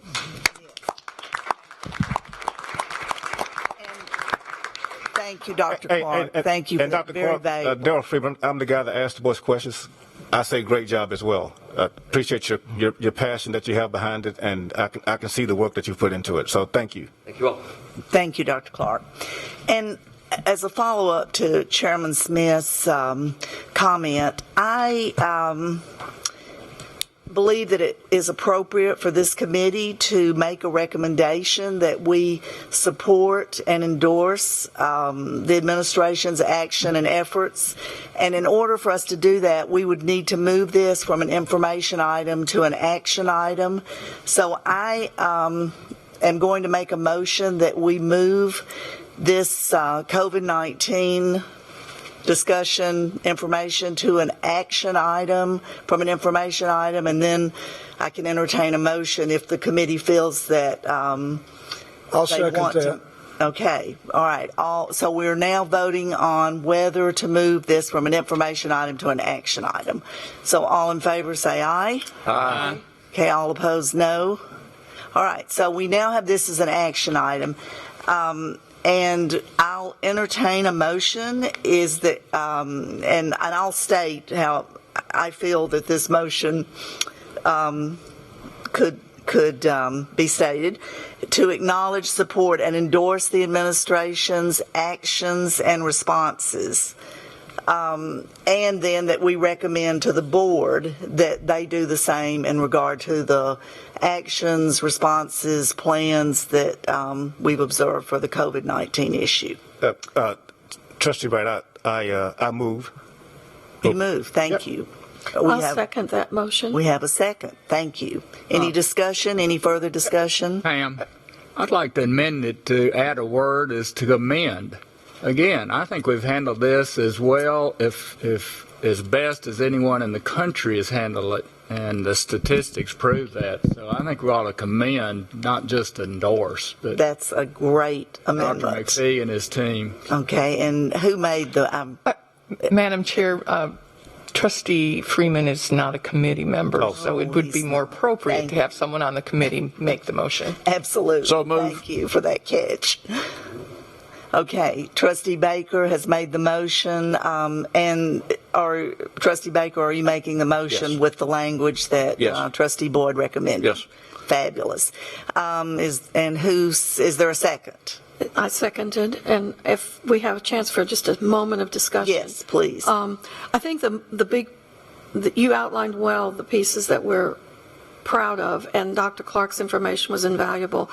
Thank you, Dr. Clark. Thank you for that. Very valuable. Daryl Freeman, I'm the guy that asked the boys questions. I say great job as well. Appreciate your passion that you have behind it, and I can see the work that you put into it. So thank you. Thank you all. Thank you, Dr. Clark. And as a follow-up to Chairman Smith's comment, I believe that it is appropriate for this committee to make a recommendation that we support and endorse the administration's action and efforts. And in order for us to do that, we would need to move this from an information item to an action item. So I am going to make a motion that we move this COVID-19 discussion information to an action item from an information item, and then I can entertain a motion if the committee feels that I'll they second want that. to. Okay, all right. So we're now voting on whether to move this from an information item to an action item. So all in favor say aye. Aye. Okay, all opposed no. All right, so we now have this as an action item. And I'll entertain a motion is that, and I'll state how I feel that this motion could be stated, to acknowledge, support, and endorse the administration's actions and responses. And then that we recommend to the board that they do the same in regard to the actions, responses, plans that we've observed for the COVID-19 issue. Trustee Wright, I move. You move. Thank you. I'll second that motion. We have a second. Thank you. Any discussion? Any further discussion? Pam, I'd like to amend it to add a word as to amend. Again, I think we've handled this as well, if as best as anyone in the country has handled it, and the statistics prove that. So I think we ought to commend, not just endorse. But That's a great amendment. Dr. McPhee and his team. Okay, and who made the? Madam Chair, Trustee Freeman is not a committee member, so it would be more appropriate to have someone on the committee make the motion. Absolutely. So moved. Thank you for that catch. Okay, Trustee Baker has made the motion, Trustee Baker, are you making the motion Yes. with the language that Yes. Trustee Boyd recommended? Yes. Fabulous. Is there a second? I seconded, and if we have a chance for just a moment of discussion. Yes, please. I think you outlined well the pieces that we're proud of, and Dr. Clark's information was invaluable.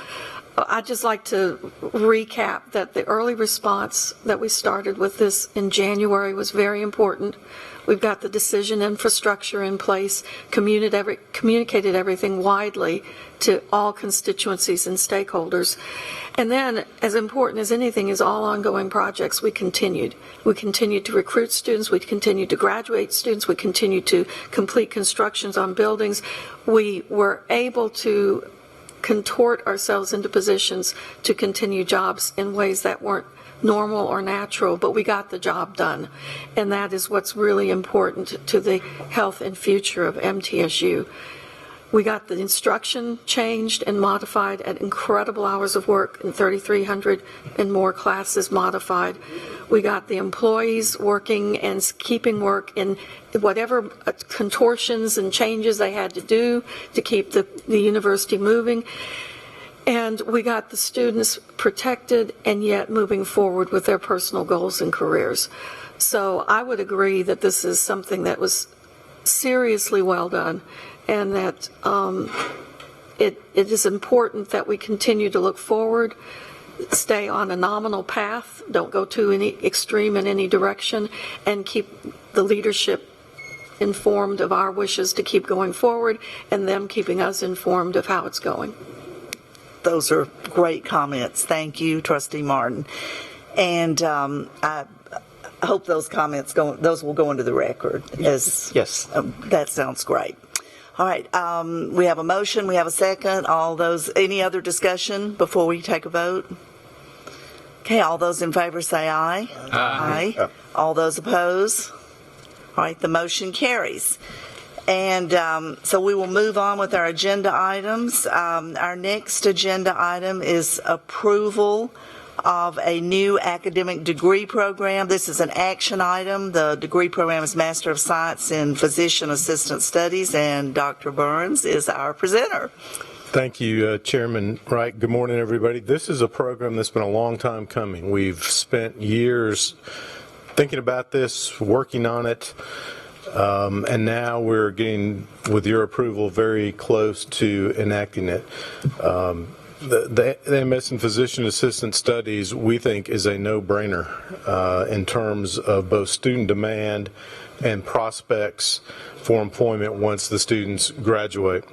I'd just like to recap that the early response that we started with this in January was very important. We've got the decision infrastructure in place, communicated everything widely to all constituencies and stakeholders. And then, as important as anything, is all ongoing projects we continued. We continued to recruit students, we continued to graduate students, we continued to complete constructions on buildings. We were able to contort ourselves into positions to continue jobs in ways that weren't normal or natural, but we got the job done. And that is what's really important to the health and future of MTSU. We got the instruction changed and modified at incredible hours of work, and 3,300 and more classes modified. We got the employees working and keeping work in whatever contortions and changes they had to do to keep the university moving. And we got the students protected and yet moving forward with their personal goals and careers. So I would agree that this is something that was seriously well done, and that it is important that we continue to look forward, stay on a nominal path, don't go too any extreme in any direction, and keep the leadership informed of our wishes to keep going forward, and them keeping us informed of how it's going. Those are great comments. Thank you, Trustee Martin. And I hope those comments will go into the record. Yes. That sounds great. All right. We have a motion. We have a second. Any other discussion before we take a vote? Okay. All those in favor say aye. Aye. All those oppose? All right. The motion carries. And so we will move on with our agenda items. Our next agenda item is approval of a new academic degree program. This is an action item. The degree program is Master of Science in Physician Assistant Studies, and Dr. Burns is our presenter. Thank you, Chairman Wright. Good morning, everybody. This is a program that's been a long time coming. We've spent years thinking about this, working on it. And now we're getting, with your approval, very close to enacting it. The MS in Physician Assistant Studies, we think, is a no-brainer in terms of both student demand and prospects for employment once the students graduate.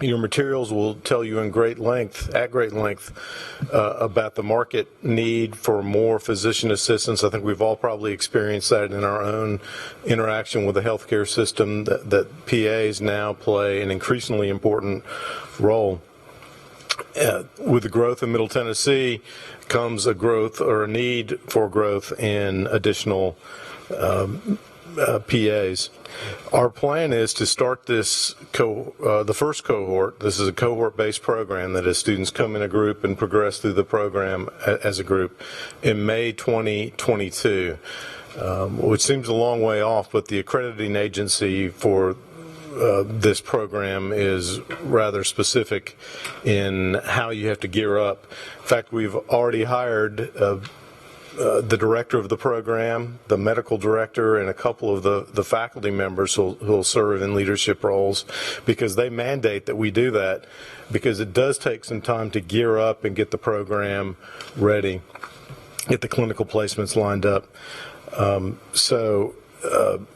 Your materials will tell you at great length, about the market need for more physician assistants. I think we've all probably experienced that in our own interaction with the healthcare system, that PAs now play an increasingly important role. With the growth in Middle Tennessee comes a growth or a need for growth in additional PAs. Our plan is to start this the first cohort. This is a cohort-based program that as students come in a group and progress through the program as a group in May 2022, which seems a long way off, but the accrediting agency for this program is rather specific in how you have to gear up. In fact, we've already hired the director of the program, the medical director, and a couple of the faculty members who'll serve in leadership roles, because they mandate that we do that, because it does take some time to gear up and get the program ready, get the clinical placements lined up.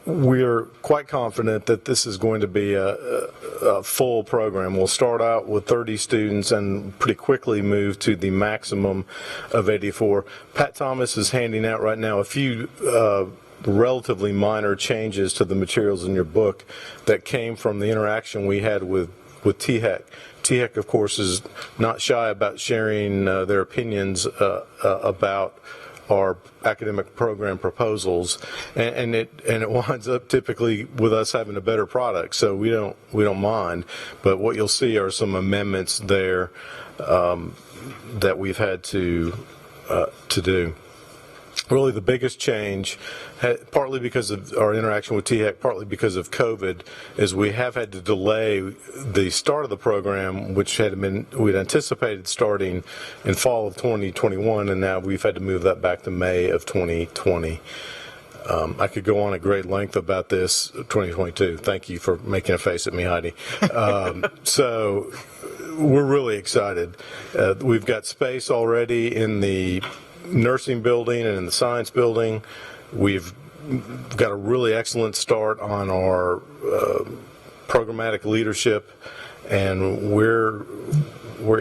We're quite confident that this is going to be a full program. We'll start out with 30 students and pretty quickly move to the maximum of 84. Pat Thomas is handing out right now a few relatively minor changes to the materials in your book that came from the interaction we had with THEC. THEC, of course, is not shy about sharing their opinions about our academic program proposals, and it winds up typically with us having a better product, so we don't mind. But what you'll see are some amendments there that we've had to do. Really, the biggest change, partly because of our interaction with THEC, partly because of COVID, is we have had to delay the start of the program, which we'd anticipated starting in fall of 2021, and now we've had to move that back to May of 2020. I could go on at great length about this, 2022. Thank you for making a face at me, Heidi. So we're really excited. We've got space already in the nursing building and in the science building. We've got a really excellent start on our programmatic leadership, and we're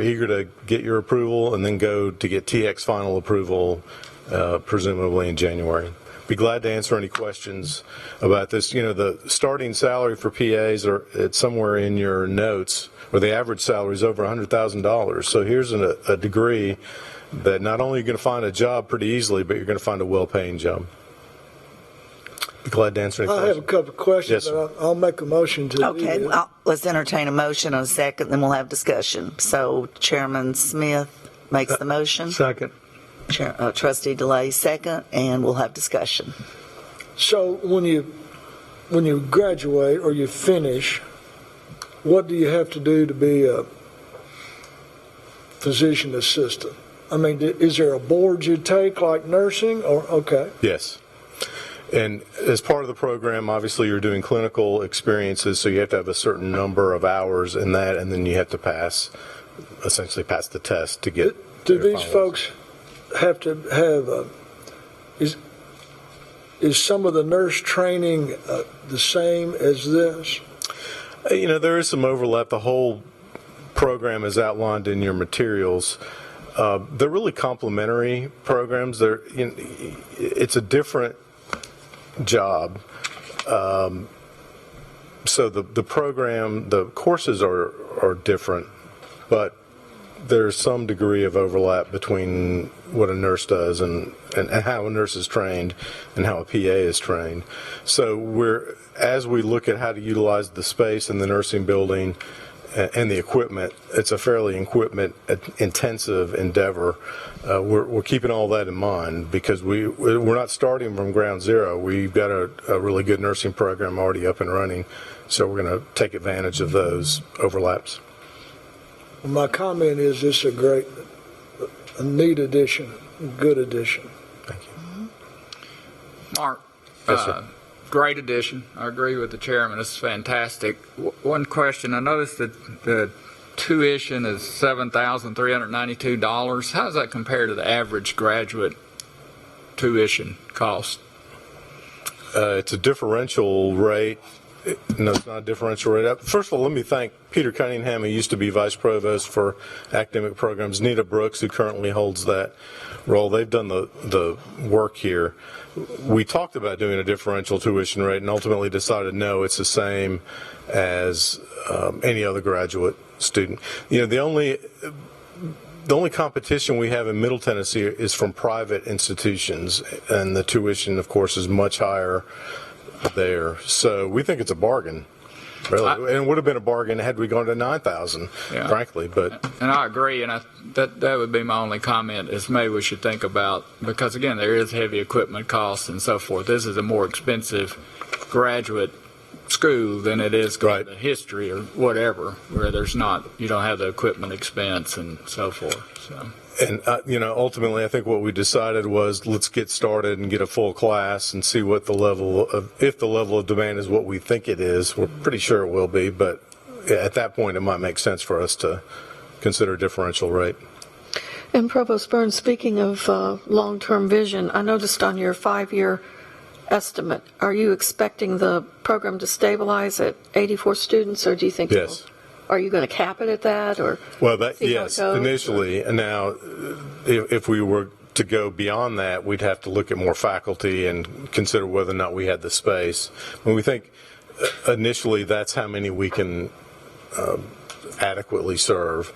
eager to get your approval and then go to get THEC's final approval, presumably in January. Be glad to answer any questions about this. You know, the starting salary for PAs it's somewhere in your notes, where the average salary is over $100,000. So here's a degree that not only are you going to find a job pretty easily, but you're going to find a well-paying job. Be glad to answer any questions. I have a couple of questions. Yes, but I'll make a motion to Okay, let's entertain a motion in a second, then we'll have discussion. So Chairman Smith makes the motion. Second. Trustee DeLay second, and we'll have discussion. So when you graduate or you finish, what do you have to do to be a physician assistant? I mean, is there a board you take like nursing, or okay? Yes. And as part of the program, obviously you're doing clinical experiences, so you have to have a certain number of hours in that, and then you have to essentially pass the test to get. Do these folks have to have is some of the nurse training the same as this? You know, there is some overlap. The whole program is outlined in your materials. They're really complementary programs. It's a different job. So the program, the courses are different, but there's some degree of overlap between what a nurse does and how a nurse is trained and how a PA is trained. So as we look at how to utilize the space in the nursing building and the equipment, it's a fairly equipment-intensive endeavor. We're keeping all that in mind, because we're not starting from ground zero. We've got a really good nursing program already up and running, so we're going to take advantage of those overlaps. Well, my comment is this is a neat addition, a good addition. Thank you. Mark, Yes, sir. Great addition. I agree with the chairman. This is fantastic. One question. I noticed that the tuition is $7,392. How does that compare to the average graduate tuition cost? It's a differential rate. No, it's not a differential rate. First of all, let me thank Peter Cunningham, who used to be vice provost for academic programs, Nita Brooks, who currently holds that role. They've done the work here. We talked about doing a differential tuition rate and ultimately decided no, it's the same as any other graduate student. You know, the only competition we have in Middle Tennessee is from private institutions, and the tuition, of course, is much higher there. So we think it's a bargain, really. And it would have been a bargain had we gone to 9,000, frankly. But And I agree, and that would be my only comment is maybe we should think about, because again, there is heavy equipment costs and so forth. This is a more expensive graduate school than it is going to history or whatever, where you don't have the equipment expense and so forth. So. And, ultimately, I think what we decided was let's get started and get a full class and see what if the level of demand is what we think it is. We're pretty sure it will be, but at that point, it might make sense for us to consider a differential rate. And Provost Burns, speaking of long-term vision, I noticed on your 5-year estimate, are you expecting the program to stabilize at 84 students, or do you think Yes. Are you going to cap it at that, or? Well, yes, initially. And now, if we were to go beyond that, we'd have to look at more faculty and consider whether or not we had the space. When we think initially that's how many we can adequately serve.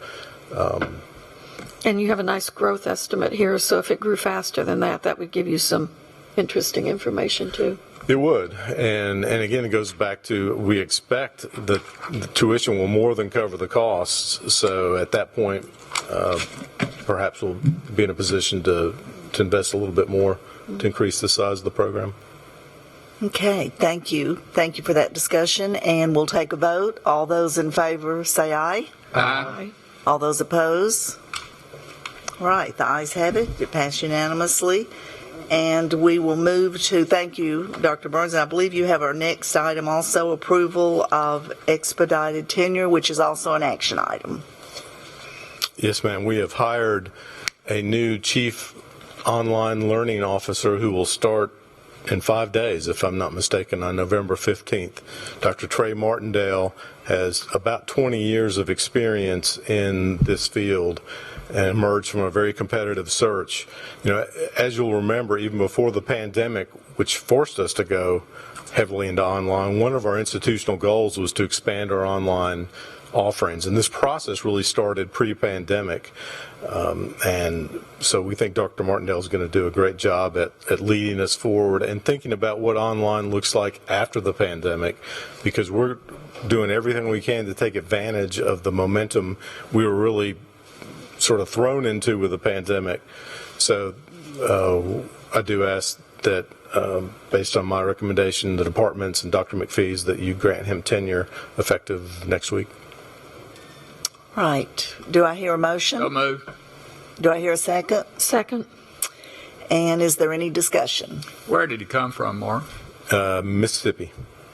And you have a nice growth estimate here, so if it grew faster than that, that would give you some interesting information too. It would, and again, it goes back to we expect that the tuition will more than cover the costs. So at that point, perhaps we'll be in a position to invest a little bit more to increase the size of the program. Okay, thank you. Thank you for that discussion, and we'll take a vote. All those in favor say aye. Aye. All those opposed? All right, the ayes have it. It passed unanimously. And we will move to, thank you, Dr. Burns, and I believe you have our next item also, approval of expedited tenure, which is also an action item. Yes, ma'am. We have hired a new chief online learning officer who will start in 5 days, if I'm not mistaken, on November 15th. Dr. Trey Martindale has about 20 years of experience in this field and emerged from a very competitive search. As you'll remember, even before the pandemic, which forced us to go heavily into online, one of our institutional goals was to expand our online offerings. And this process really started pre-pandemic. And so we think Dr. Martindale is going to do a great job at leading us forward and thinking about what online looks like after the pandemic, because we're doing everything we can to take advantage of the momentum we were really sort of thrown into with the pandemic. So I do ask that, based on my recommendation, the departments and Dr. McPhee's, that you grant him tenure effective next week. Right. Do I hear a motion? So moved. Do I hear a second? Second. And is there any discussion? Where did he come from, Mark? Mississippi.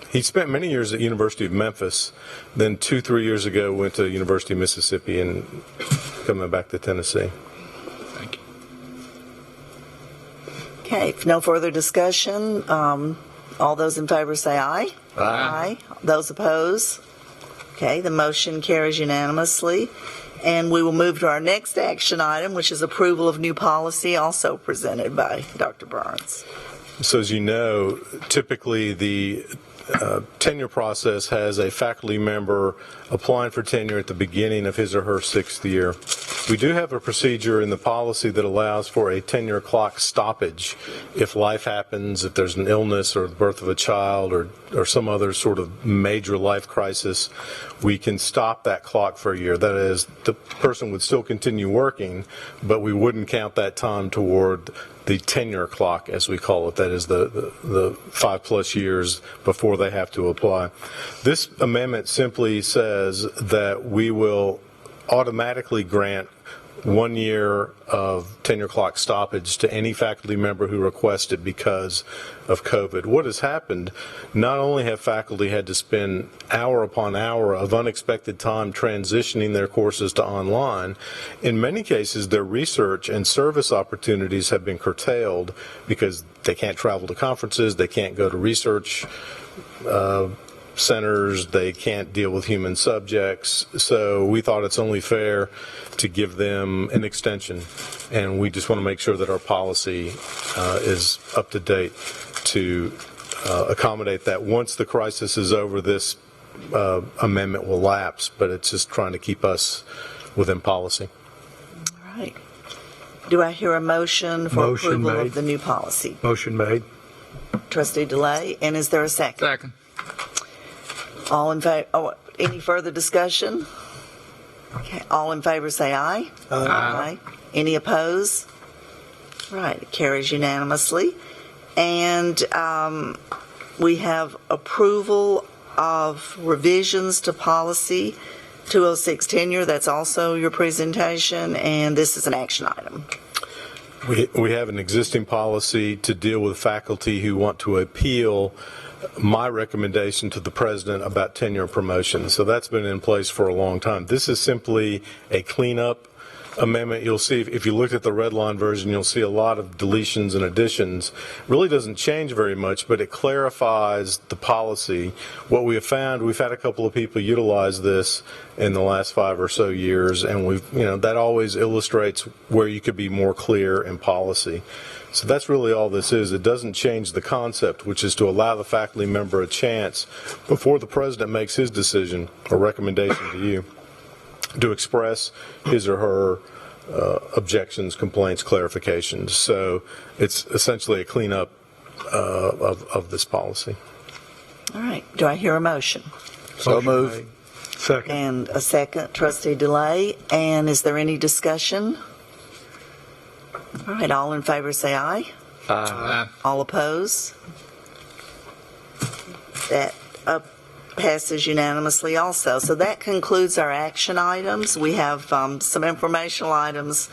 He spent many years at University of Memphis, then 2-3 years ago went to University of Mississippi and coming back to Tennessee. Thank you. Okay, if no further discussion, all those in favor say aye. Aye. Those opposed? Okay, the motion carries unanimously. And we will move to our next action item, which is approval of new policy, also presented by Dr. Burns. So as you know, typically the tenure process has a faculty member applying for tenure at the beginning of his or her 6th year. We do have a procedure in the policy that allows for a tenure clock stoppage. If life happens, if there's an illness or the birth of a child or some other sort of major life crisis, we can stop that clock for a year. That is, the person would still continue working, but we wouldn't count that time toward the tenure clock, as we call it. That is the 5+ years before they have to apply. This amendment simply says that we will automatically grant 1 year of tenure clock stoppage to any faculty member who requests it because of COVID. What has happened, not only have faculty had to spend hour upon hour of unexpected time transitioning their courses to online, in many cases their research and service opportunities have been curtailed because they can't travel to conferences, they can't go to research centers, they can't deal with human subjects. So we thought it's only fair to give them an extension, and we just want to make sure that our policy is up to date to accommodate that. Once the crisis is over, this amendment will lapse, but it's just trying to keep us within policy. All right. Do I hear a motion for approval of the new policy? Motion made. trustee Delay, and is there a second? Second. All in favor, any further discussion? Okay, all in favor say aye. Aye. Any opposed? Right, it carries unanimously. And we have approval of revisions to policy 206 tenure. That's also your presentation, and this is an action item. We have an existing policy to deal with faculty who want to appeal my recommendation to the president about tenure and promotion. So that's been in place for a long time. This is simply a cleanup amendment. You'll see, if you look at the red line version, you'll see a lot of deletions and additions. Really doesn't change very much, but it clarifies the policy. What we have found, we've had a couple of people utilize this in the last 5 or so years, and that always illustrates where you could be more clear in policy. So that's really all this is. It doesn't change the concept, which is to allow the faculty member a chance before the president makes his decision or recommendation to you to express his or her objections, complaints, clarifications. So it's essentially a cleanup of this policy. All right, do I hear a motion? So moved. Second. And a second, trustee Delay. And is there any discussion? All right, all in favor say aye. Aye. All opposed? That passes unanimously also. So that concludes our action items. We have some informational items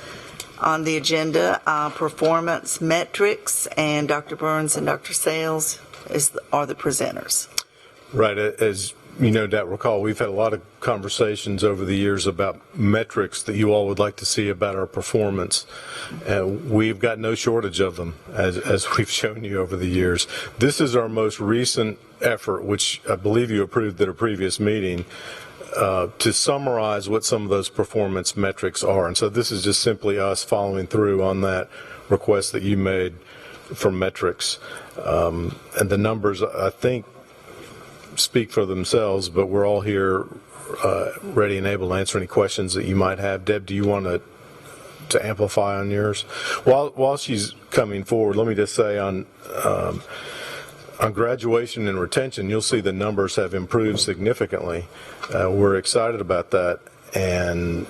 on the agenda, performance metrics, and Dr. Burns and Dr. Sales are the presenters. Right. As you no doubt recall, we've had a lot of conversations over the years about metrics that you all would like to see about our performance. We've got no shortage of them, as we've shown you over the years. This is our most recent effort, which I believe you approved at a previous meeting, to summarize what some of those performance metrics are. And so this is just simply us following through on that request that you made for metrics. And the numbers, I think, speak for themselves, but we're all here ready and able to answer any questions that you might have. Deb, do you want to amplify on yours? While she's coming forward, let me just say on graduation and retention, you'll see the numbers have improved significantly. We're excited about that and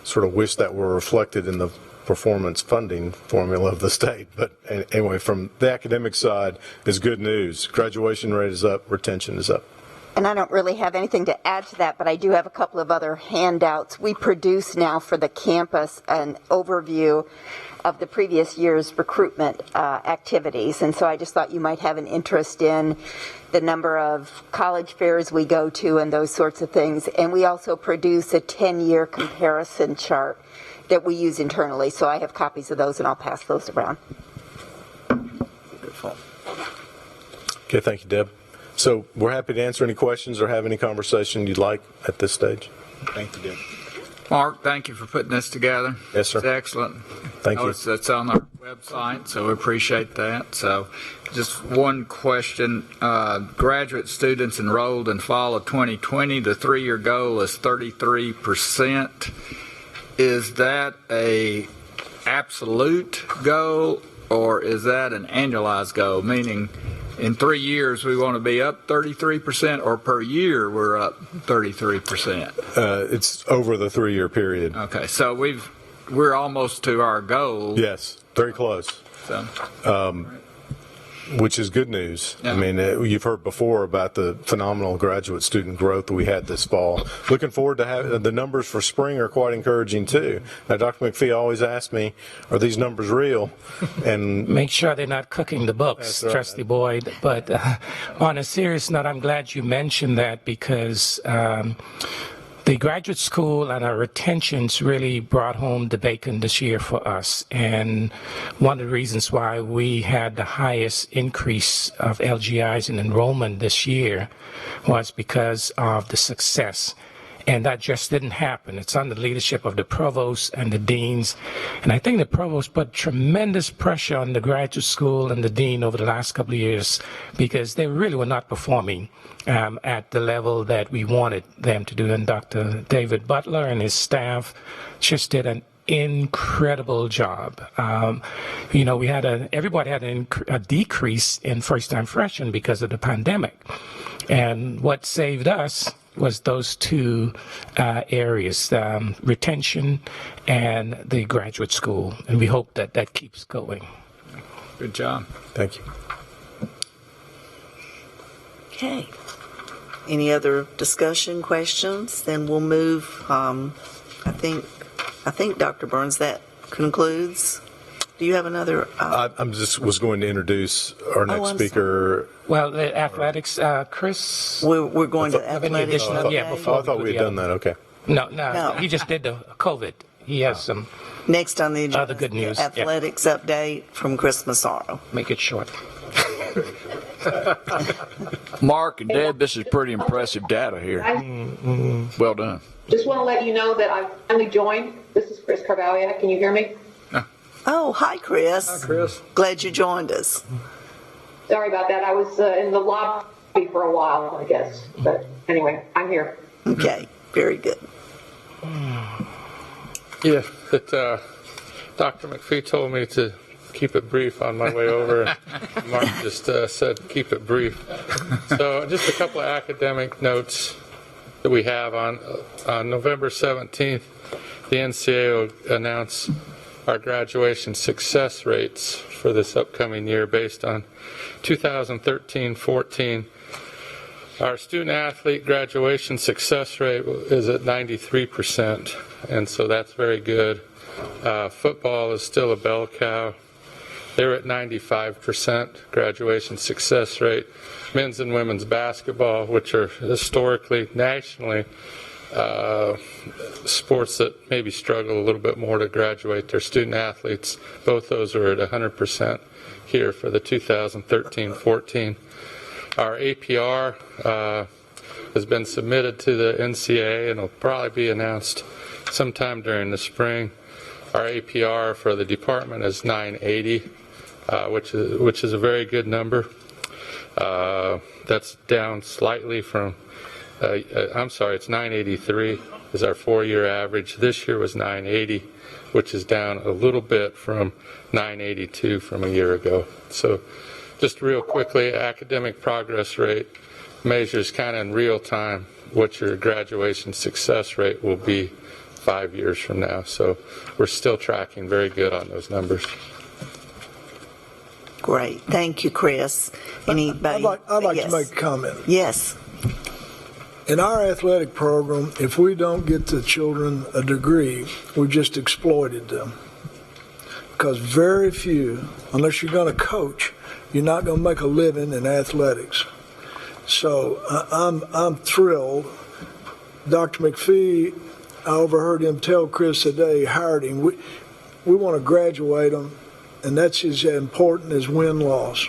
sort of wish that were reflected in the performance funding formula of the state. But anyway, from the academic side is good news. Graduation rate is up, retention is up. And I don't really have anything to add to that, but I do have a couple of other handouts. We produce now for the campus an overview of the previous year's recruitment activities. And so I just thought you might have an interest in the number of college fairs we go to and those sorts of things. And we also produce a 10-year comparison chart that we use internally. So I have copies of those, and I'll pass those around. Beautiful. Okay, thank you, Deb. So we're happy to answer any questions or have any conversation you'd like at this stage. Thank you, Deb. Mark, thank you for putting this together. Yes, sir. It's excellent. Thank you. It's on our website, so we appreciate that. So just one question. Graduate students enrolled in fall of 2020, the 3-year goal is 33%. Is that a absolute goal, or is that an annualized goal? Meaning, in 3 years we want to be up 33%, or per year we're up 33%? It's over the 3-year period. Okay, so we're almost to our goal. Yes, very close. So. Which is good news. Yeah. I mean, you've heard before about the phenomenal graduate student growth that we had this fall. Looking forward to having the numbers for spring are quite encouraging too. Now, Dr. McPhee always asks me, "Are these numbers real?" And make sure they're not cooking the books, right. Trustee Boyd. But on a serious note, I'm glad you mentioned that because the graduate school and our retentions really brought home the bacon this year for us. And one of the reasons why we had the highest increase of LGIs in enrollment this year was because of the success. And that just didn't happen. It's under the leadership of the provost and the deans. And I think the provost put tremendous pressure on the graduate school and the dean over the last couple of years because they really were not performing at the level that we wanted them to do. And Dr. David Butler and his staff just did an incredible job. We had everybody had a decrease in first-time freshmen because of the pandemic. And what saved us was those two areas, retention and the graduate school. And we hope that that keeps going. Good job. Thank you. Okay. Any other discussion, questions? Then we'll move, I think, Dr. Burns, that concludes. Do you have another? I'm just was going to introduce our next speaker. Well, the athletics, Chris. We're going to athletics. Before I thought we had done that. Okay. No. He just did the COVID. He has some next on the agenda. Other good news. Athletics update from Chris Massaro. Make it short. Mark and Deb, this is pretty impressive data here. Well done. Just want to let you know that I've finally joined. This is Chris Carvalia. Can you hear me? Oh, hi, Chris. Hi, Chris. Glad you joined us. Sorry about that. I was in the lobby for a while, I guess. But anyway, I'm here. Okay, very good. Yeah, but Dr. McPhee told me to keep it brief on my way over. And Mark just said keep it brief. So just a couple of academic notes that we have on November 17th, the NCAA will announce our graduation success rates for this upcoming year based on 2013-14. Our student athlete graduation success rate is at 93%, and so that's very good. Football is still a bell cow. They're at 95% graduation success rate. Men's and women's basketball, which are historically, nationally, sports that maybe struggle a little bit more to graduate their student athletes, both those are at 100% here for the 2013-14. Our APR has been submitted to the NCAA and will probably be announced sometime during the spring. Our APR for the department is 980, which is a very good number. That's down slightly from, it's 983 is our 4-year average. This year was 980, which is down a little bit from 982 from a year ago. So just real quickly, academic progress rate measures kind of in real time what your graduation success rate will be 5 years from now. So we're still tracking very good on those numbers. Great. Thank you, Chris. Anybody? I'd like to make a comment. Yes. In our athletic program, if we don't get the children a degree, we've just exploited them. Because very few, unless you're going to coach, you're not going to make a living in athletics. So I'm thrilled. Dr. McPhee, I overheard him tell Chris today, hired him. We want to graduate them, and that's as important as win-loss.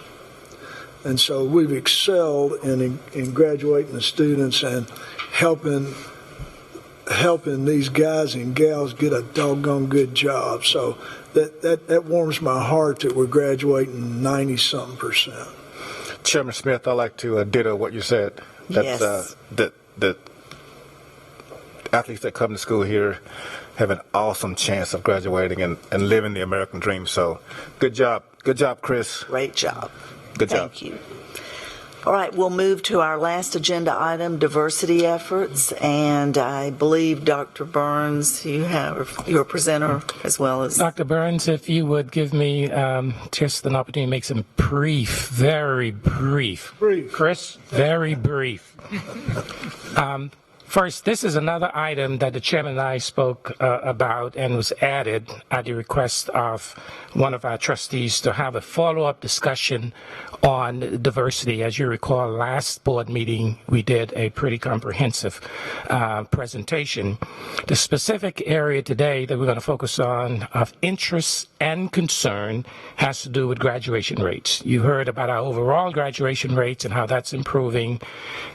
And so we've excelled in graduating the students and helping these guys and gals get a doggone good job. So that warms my heart that we're graduating 90-something%. Chairman Smith, I'd like to ditto what you said. Yes. The athletes that come to school here have an awesome chance of graduating and living the American dream. So good job, Chris. Great job. Good job. Thank you. All right, we'll move to our last agenda item, diversity efforts. And I believe, Dr. Burns, you have your presenter as well as... Dr. Burns, if you would give me just an opportunity to make some very brief. Chris, very brief. First, this is another item that the chairman and I spoke about and was added at the request of one of our trustees to have a follow-up discussion on diversity. As you recall, last board meeting, we did a pretty comprehensive presentation. The specific area today that we're going to focus on of interest and concern has to do with graduation rates. You heard about our overall graduation rates and how that's improving.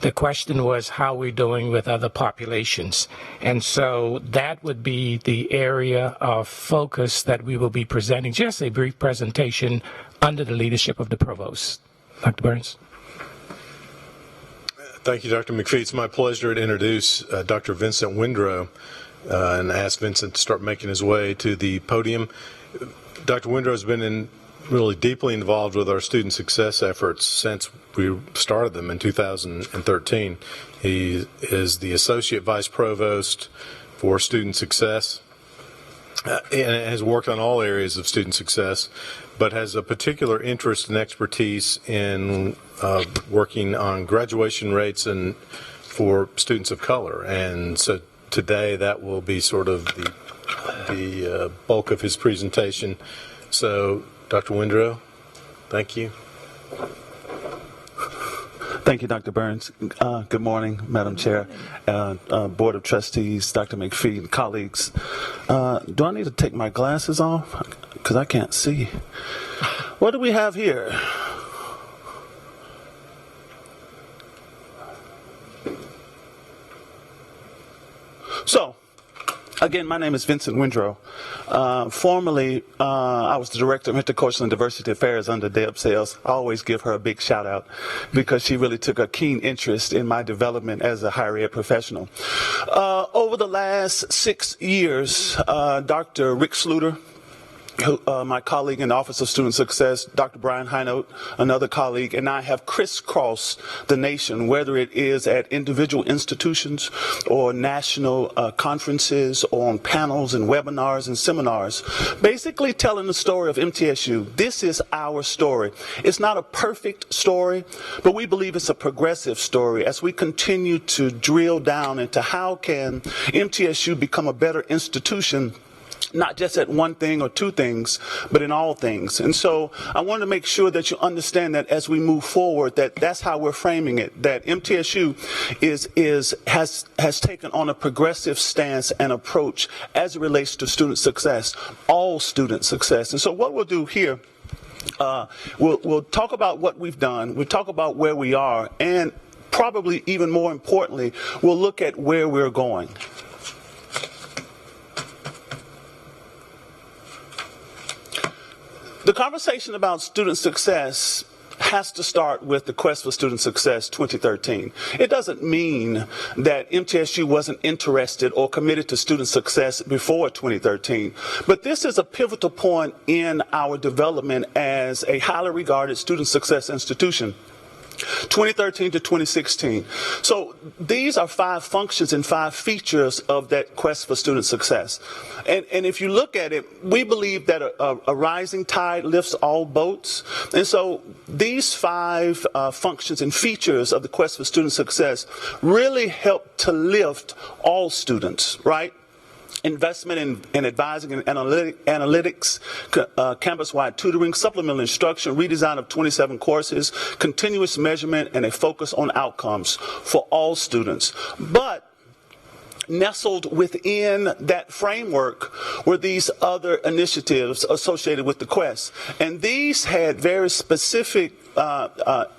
The question was how we're doing with other populations. And so that would be the area of focus that we will be presenting, just a brief presentation under the leadership of the provost. Dr. Burns. Thank you, Dr. McPhee. It's my pleasure to introduce Dr. Vincent Windrow. and ask Vincent to start making his way to the podium. Dr. Windrow has been really deeply involved with our student success efforts since we started them in 2013. He is the Associate Vice Provost for Student Success and has worked on all areas of student success, but has a particular interest and expertise in working on graduation rates and for students of color. And so today that will be sort of the bulk of his presentation. So, Dr. Windrow, thank you. Thank you, Dr. Burns. Good morning, Madam Chair, Board of Trustees, Dr. McPhee, and colleagues. Do I need to take my glasses off? Because I can't see. What do we have here? So, again, my name is Vincent Windrow. Formerly, I was the Director of Intercultural and Diversity Affairs under Deb Sales. I always give her a big shout out because she really took a keen interest in my development as a higher ed professional. Over the last 6 years, Dr. Rick Sluter, my colleague in the Office of Student Success, Dr. Brian Hinote, another colleague, and I have crisscrossed the nation, whether it is at individual institutions or national conferences or on panels and webinars and seminars, basically telling the story of MTSU. This is our story. It's not a perfect story, but we believe it's a progressive story as we continue to drill down into how can MTSU become a better institution, not just at one thing or two things, but in all things. And so I want to make sure that you understand that as we move forward, that's how we're framing it, that MTSU has taken on a progressive stance and approach as it relates to student success, all student success. And so what we'll do here, we'll talk about what we've done, we'll talk about where we are, and probably even more importantly, we'll look at where we're going. The conversation about student success has to start with the Quest for Student Success 2013. It doesn't mean that MTSU wasn't interested or committed to student success before 2013, but this is a pivotal point in our development as a highly regarded student success institution. 2013 to 2016. So these are 5 functions and 5 features of that Quest for Student Success. And if you look at it, we believe that a rising tide lifts all boats. And so these 5 functions and features of the Quest for Student Success really help to lift all students, right? Investment in advising and analytics, campus-wide tutoring, supplemental instruction, redesign of 27 courses, continuous measurement, and a focus on outcomes for all students. But nestled within that framework were these other initiatives associated with the Quest. And these had very specific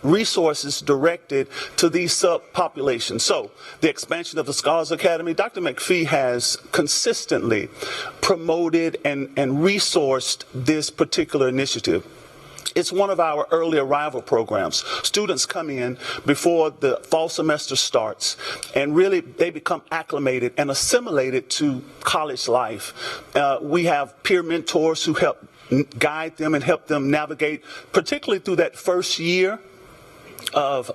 resources directed to these subpopulations. So the expansion of the Scholars Academy, Dr. McPhee has consistently promoted and resourced this particular initiative. It's one of our early arrival programs. Students come in before the fall semester starts, and really they become acclimated and assimilated to college life. We have peer mentors who help guide them and help them navigate, particularly through that first year of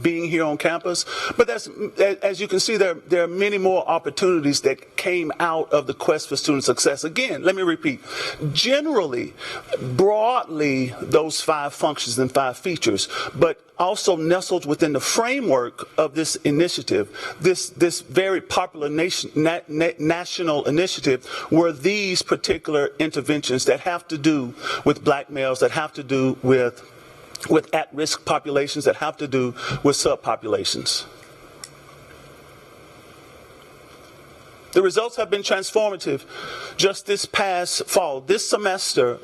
being here on campus. But as you can see, there are many more opportunities that came out of the Quest for Student Success. Again, let me repeat. Generally, broadly, those 5 functions and 5 features, but also nestled within the framework of this initiative, this very popular national initiative, were these particular interventions that have to do with black males, that have to do with at-risk populations, that have to do with subpopulations. The results have been transformative. Just this past fall, this semester,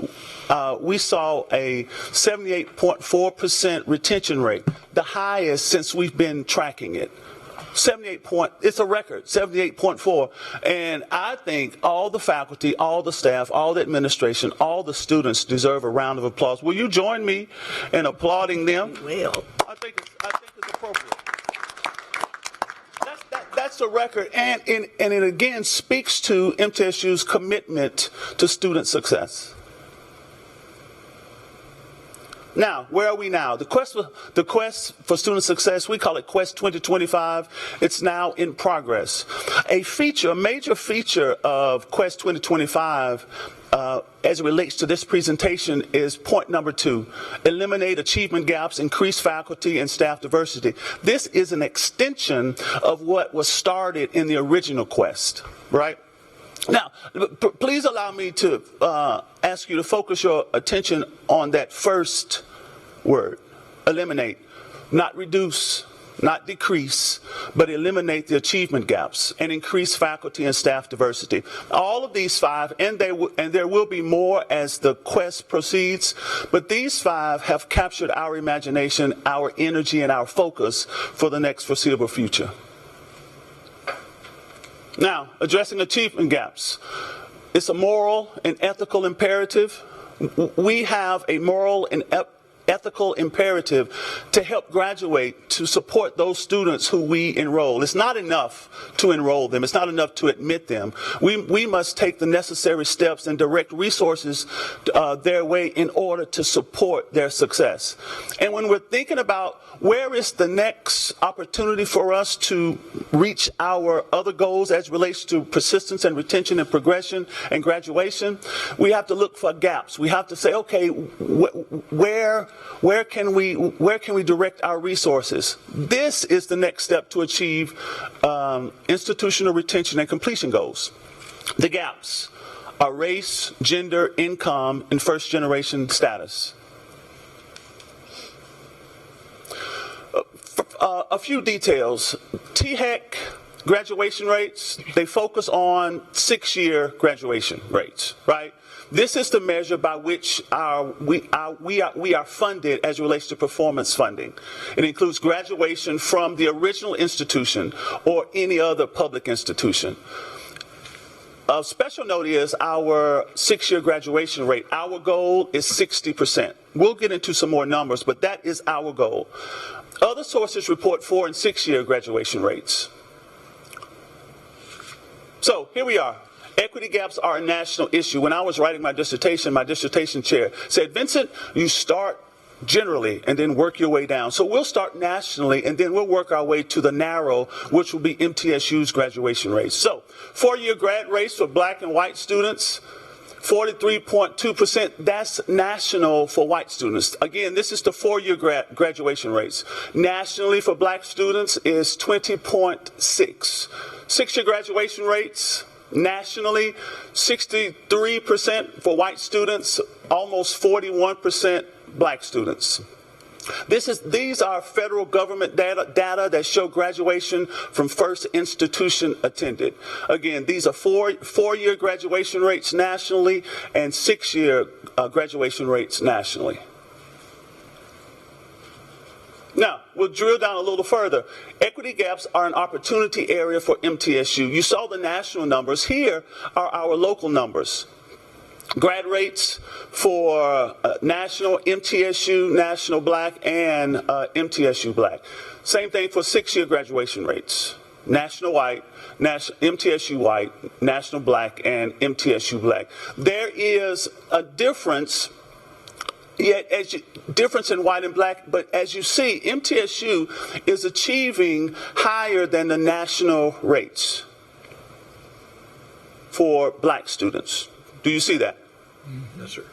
we saw a 78.4% retention rate, the highest since we've been tracking it. It's a record, 78.4. And I think all the faculty, all the staff, all the administration, all the students deserve a round of applause. Will you join me in applauding them? We will. I think it's appropriate. That's a record, and it again speaks to MTSU's commitment to student success. Now, where are we now? The quest for student success, we call it Quest 2025. It's now in progress. A major feature of Quest 2025 as it relates to this presentation is point number 2, eliminate achievement gaps, increase faculty and staff diversity. This is an extension of what was started in the original Quest, right? Now, please allow me to ask you to focus your attention on that first word, eliminate, not reduce, not decrease, but eliminate the achievement gaps and increase faculty and staff diversity. All of these 5, and there will be more as the quest proceeds, but these 5 have captured our imagination, our energy, and our focus for the next foreseeable future. Now, addressing achievement gaps. It's a moral and ethical imperative. We have a moral and ethical imperative to help graduate, to support those students who we enroll. It's not enough to enroll them. It's not enough to admit them. We must take the necessary steps and direct resources their way in order to support their success. And when we're thinking about where is the next opportunity for us to reach our other goals as relates to persistence and retention and progression and graduation, we have to look for gaps. We have to say, okay, where can we direct our resources? This is the next step to achieve institutional retention and completion goals. The gaps are race, gender, income, and first-generation status. A few details. THEC graduation rates, they focus on 6-year graduation rates, right? This is the measure by which we are funded as it relates to performance funding. It includes graduation from the original institution or any other public institution. Of special note is our 6-year graduation rate. Our goal is 60%. We'll get into some more numbers, but that is our goal. Other sources report 4- and 6-year graduation rates. So here we are. Equity gaps are a national issue. When I was writing my dissertation chair said, Vincent, you start generally and then work your way down. So we'll start nationally and then we'll work our way to the narrow, which will be MTSU's graduation rates. So 4-year grad rates for black and white students, 43.2%, that's national for white students. Again, this is the 4-year graduation rates. Nationally for black students is 20.6. 6-year graduation rates, nationally, 63% for white students, almost 41% black students. These are federal government data that show graduation from first institution attended. Again, these are 4-year graduation rates nationally and 6-year graduation rates nationally. Now, we'll drill down a little further. Equity gaps are an opportunity area for MTSU. You saw the national numbers. Here are our local numbers. Grad rates for national, MTSU, national black, and MTSU black. Same thing for 6-year graduation rates. National white, MTSU white, national black, and MTSU black. There is a difference. Difference in white and black, but as you see, MTSU is achieving higher than the national rates for black students. Do you see that? Yes, sir.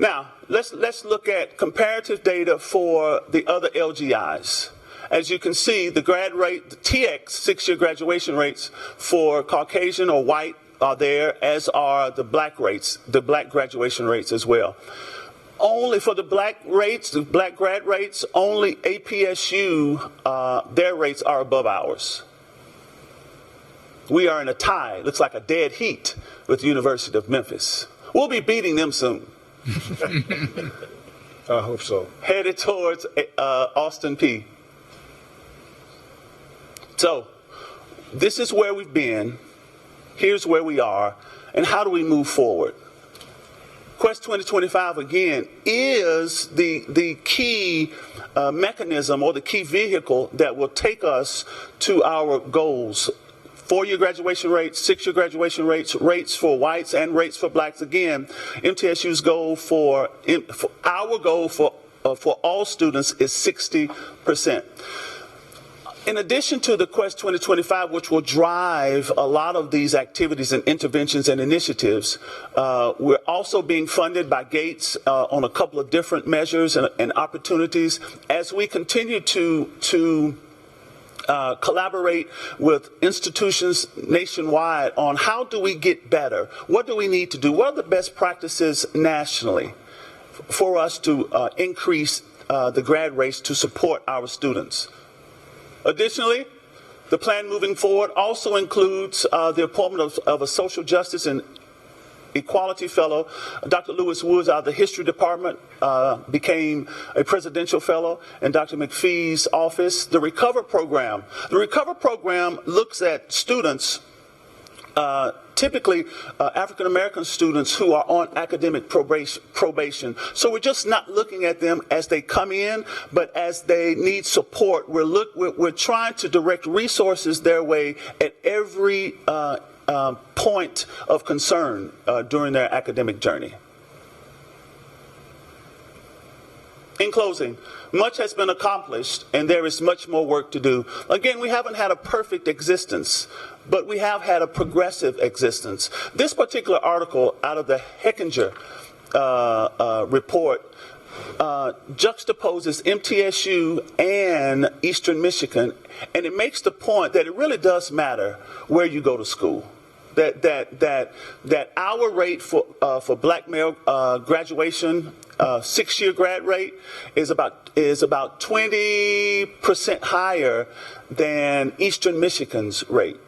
Now, let's look at comparative data for the other LGIs. As you can see, the grad rate, the TX 6-year graduation rates for Caucasian or white are there, as are the black rates, the black graduation rates as well. Only for the black rates, the black grad rates, only APSU, their rates are above ours. We are in a tie, looks like a dead heat with the University of Memphis. We'll be beating them soon. I hope so. Headed towards Austin Peay. So, this is where we've been. Here's where we are, and how do we move forward? Quest 2025, again, is the key mechanism or the key vehicle that will take us to our goals. 4-year graduation rates, 6-year graduation rates, rates for whites and rates for blacks. Again, MTSU's goal our goal for all students is 60%. In addition to the Quest 2025, which will drive a lot of these activities and interventions and initiatives, we're also being funded by Gates on a couple of different measures and opportunities as we continue to collaborate with institutions nationwide on how do we get better? What do we need to do? What are the best practices nationally for us to increase the grad rates to support our students? Additionally, the plan moving forward also includes the appointment of a social justice and equality fellow. Dr. Lewis Woods out of the history department became a presidential fellow in Dr. McPhee's office. The Recover program. The Recover program looks at students, typically African-American students who are on academic probation. So we're just not looking at them as they come in, but as they need support. We're trying to direct resources their way at every point of concern during their academic journey. In closing, much has been accomplished and there is much more work to do. Again, we haven't had a perfect existence, but we have had a progressive existence. This particular article out of the Hechinger report juxtaposes MTSU and Eastern Michigan, and it makes the point that it really does matter where you go to school. That our rate for black male graduation, 6-year grad rate, is about 20% higher than Eastern Michigan's rate.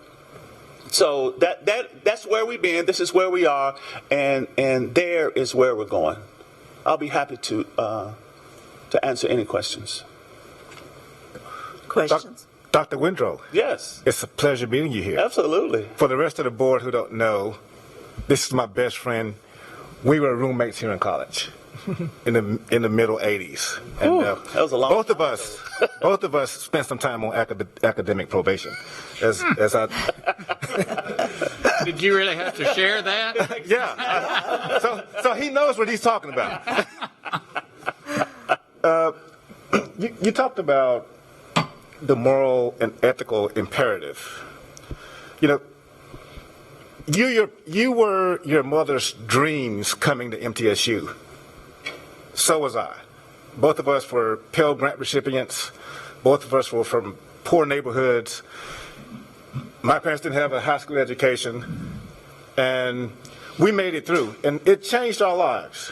So that's where we've been. This is where we are, and there is where we're going. I'll be happy to answer any questions. Questions? Dr. Windrow. Yes. It's a pleasure meeting you here. Absolutely. For the rest of the board who don't know, this is my best friend. We were roommates here in college in the middle 80s. And that was a long both of us spent some time on academic probation. As I Did you really have to share that? Yeah. So he knows what he's talking about. You talked about the moral and ethical imperative. You know, you were your mother's dreams coming to MTSU. So was I. Both of us were Pell Grant recipients. Both of us were from poor neighborhoods. My parents didn't have a high school education, and we made it through, and it changed our lives.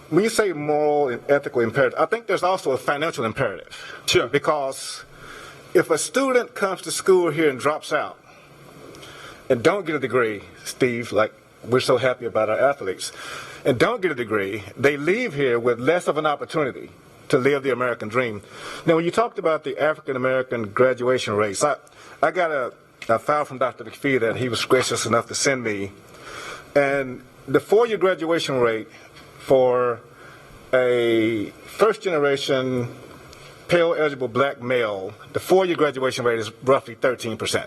When you say moral and ethical imperative, I think there's also a financial imperative. Sure. Because if a student comes to school here and drops out and don't get a degree, Steve, like we're so happy about our athletes, and don't get a degree, they leave here with less of an opportunity to live the American dream. Now, when you talked about the African-American graduation rates, I got a file from Dr. McPhee that he was gracious enough to send me, and the 4-year graduation rate for a first-generation Pell-eligible black male, the 4-year graduation rate is roughly 13%.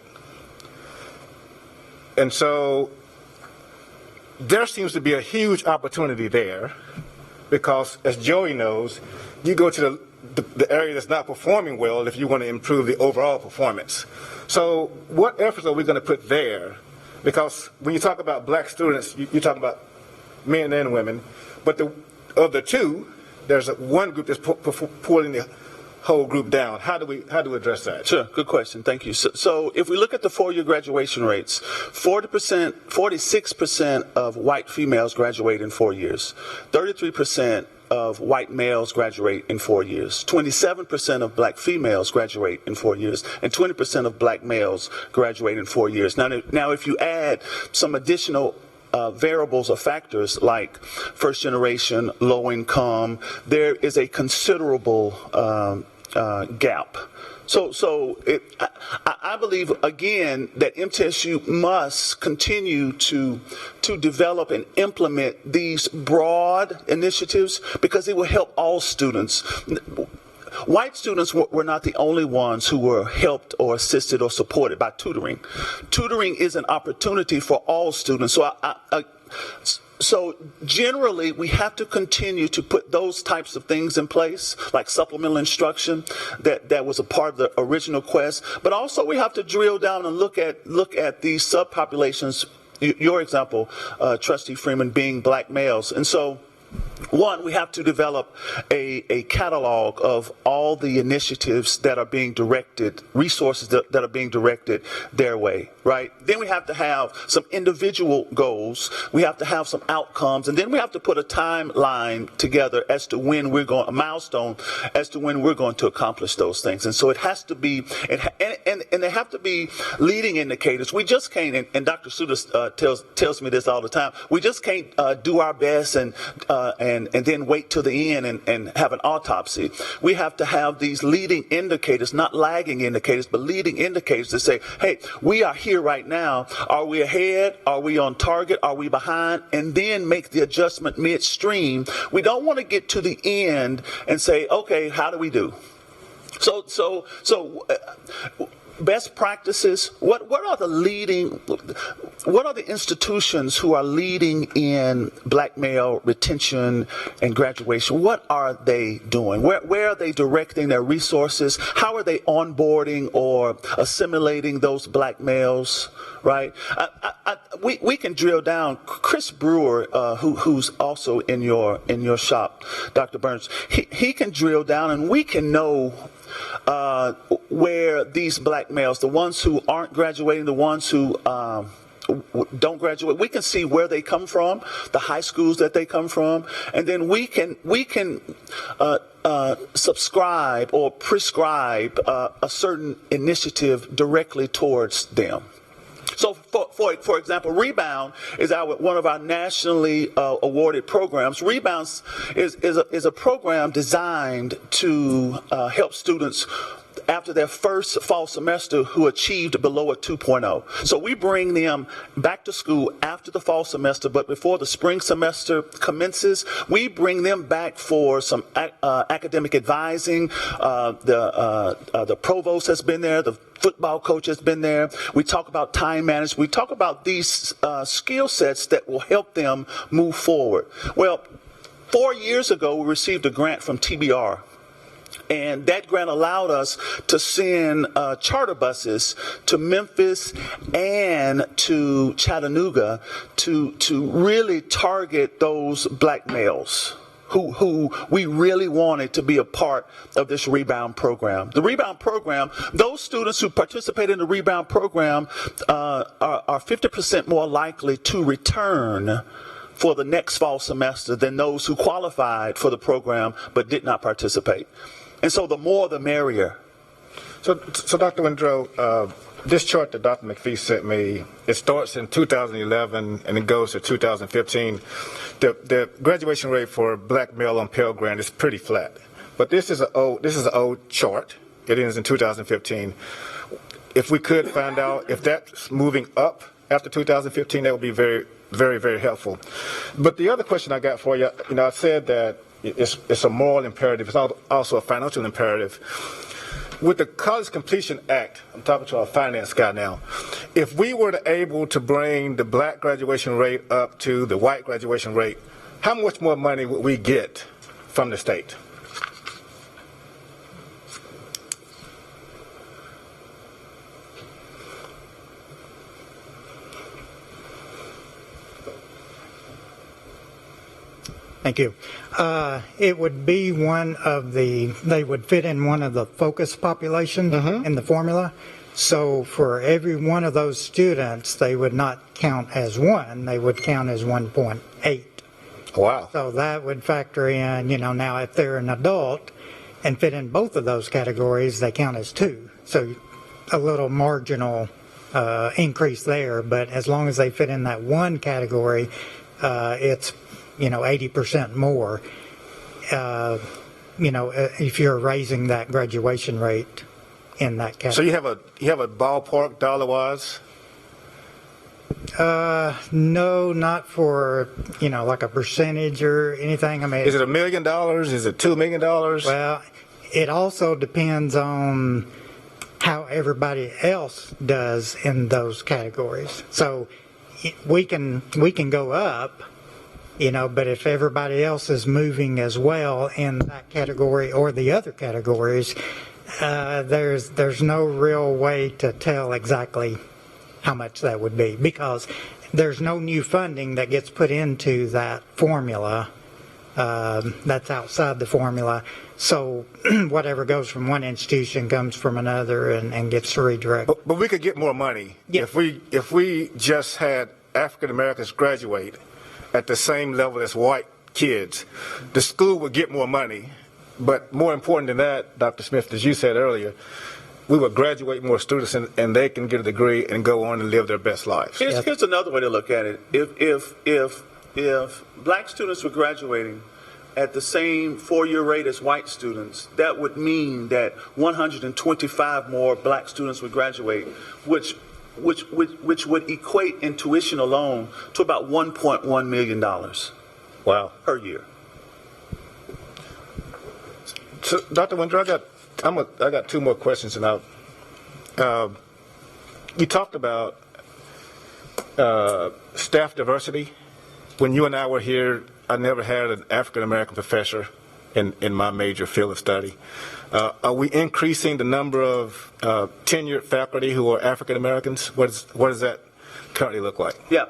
And so there seems to be a huge opportunity there because, as Joey knows, you go to the area that's not performing well if you want to improve the overall performance. So what efforts are we going to put there? Because when you talk about black students, you talk about men and women, but of the two, there's one group that's pulling the whole group down. How do we address that? Sure, good question. Thank you. So if we look at the 4-year graduation rates, 46% of white females graduate in 4 years. 33% of white males graduate in 4 years. 27% of black females graduate in 4 years, and 20% of black males graduate in 4 years. Now, if you add some additional variables or factors like first generation, low income, there is a considerable gap. I believe, again, that MTSU must continue to develop and implement these broad initiatives because it will help all students. White students were not the only ones who were helped or assisted or supported by tutoring. Tutoring is an opportunity for all students. So generally, we have to continue to put those types of things in place, like supplemental instruction that was a part of the original quest. But also, we have to drill down and look at these subpopulations. Your example, Trustee Freeman, being black males, and so. One, we have to develop a catalog of all the initiatives that are being directed, resources that are being directed their way, right? Then we have to have some individual goals. We have to have some outcomes. And then we have to put a timeline together as to when we're going, a milestone as to when we're going to accomplish those things. And so it has to be, and they have to be leading indicators. We just can't, and Dr. Suda tells me this all the time, we just can't do our best and then wait till the end and have an autopsy. We have to have these leading indicators, not lagging indicators, but leading indicators that say, hey, we are here right now. Are we ahead? Are we on target? Are we behind? And then make the adjustment midstream. We don't want to get to the end and say, okay, how do we do? So best practices, what are the institutions who are leading in black male retention and graduation? What are they doing? Where are they directing their resources? How are they onboarding or assimilating those black males, right? We can drill down. Chris Brewer, who's also in your shop, Dr. Burns, he can drill down and we can know where these black males, the ones who aren't graduating, the ones who don't graduate, we can see where they come from, the high schools that they come from, and then we can subscribe or prescribe a certain initiative directly towards them. So, for example, Rebound is one of our nationally awarded programs. Rebound is a program designed to help students after their first fall semester who achieved below a 2.0. So we bring them back to school after the fall semester, but before the spring semester commences, we bring them back for some academic advising. The provost has been there. The football coach has been there. We talk about time management. We talk about these skill sets that will help them move forward. Well, 4 years ago, we received a grant from TBR. And that grant allowed us to send charter buses to Memphis and to Chattanooga to really target those black males who we really wanted to be a part of this Rebound program. The Rebound program, those students who participate in the Rebound program are 50% more likely to return for the next fall semester than those who qualified for the program but did not participate. And so the more the merrier. So Dr. Windrow, this chart that Dr. McPhee sent me, it starts in 2011 and it goes to 2015. The graduation rate for black male on Pell Grant is pretty flat. But this is an old chart. It ends in 2015. If we could find out if that's moving up after 2015, that would be very, very, very helpful. But the other question I got for you, I said that it's a moral imperative. It's also a financial imperative. With the College Completion Act, I'm talking to our finance guy now, if we were able to bring the black graduation rate up to the white graduation rate, how much more money would we get from the state? Thank you. It would be they would fit in one of the focus populations in the formula. So for every one of those students, they would not count as one, they would count as 1.8. Wow. So that would factor in, now if they're an adult and fit in both of those categories, they count as 2. So a little marginal increase there, but as long as they fit in that one category, it's 80% more. if you're raising that graduation rate in that category. So you have a ballpark dollar-wise? No, not for, like a percentage or anything. I mean, Is it $1 million? Is it $2 million? Well, it also depends on how everybody else does in those categories. So we can go up, but if everybody else is moving as well in that category or the other categories, there's no real way to tell exactly how much that would be, because there's no new funding that gets put into that formula that's outside the formula. So whatever goes from one institution comes from another and gets redirected. But we could get more money if we just had African Americans graduate at the same level as white kids. The school would get more money. But more important than that, Dr. Smith, as you said earlier, we would graduate more students and they can get a degree and go on and live their best lives. Here's another way to look at it. If black students were graduating at the same four-year rate as white students, that would mean that 125 more black students would graduate, which would equate in tuition alone to about $1.1 million. Wow. Per year. So, Dr. Windrow, I got two more questions. And you talked about staff diversity. When you and I were here, I never had an African American professor in my major field of study. Are we increasing the number of tenured faculty who are African Americans? What does that currently look like? Yeah.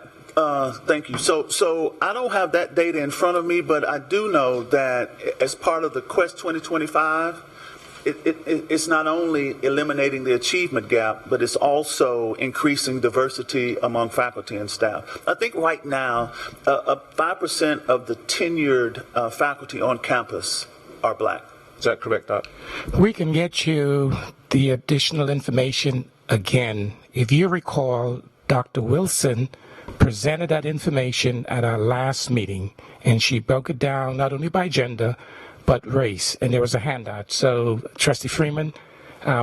Thank you. So I don't have that data in front of me, but I do know that as part of the Quest 2025, it's not only eliminating the achievement gap, but it's also increasing diversity among faculty and staff. I think right now, 5% of the tenured faculty on campus are black. Is that correct, Doc? We can get you the additional information again. If you recall, Dr. Wilson presented that information at our last meeting, and she broke it down not only by gender, but race, and there was a handout. So, Trustee Freeman,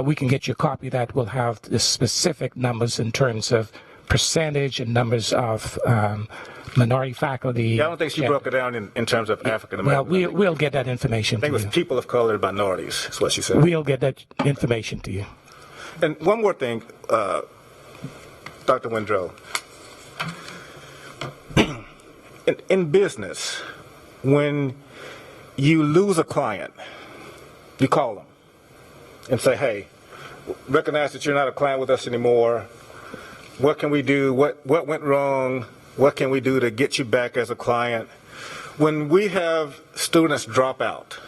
we can get you a copy that will have the specific numbers in terms of percentage and numbers of minority faculty. Yeah, I don't think she broke it down in terms of African Americans. Well, we'll get that information to you. I think it was people of color and minorities, is what she said. We'll get that information to you. And one more thing, Dr. Windrow. In business, when you lose a client, you call them and say, hey, recognize that you're not a client with us anymore. What can we do? What went wrong? What can we do to get you back as a client? When we have students drop out,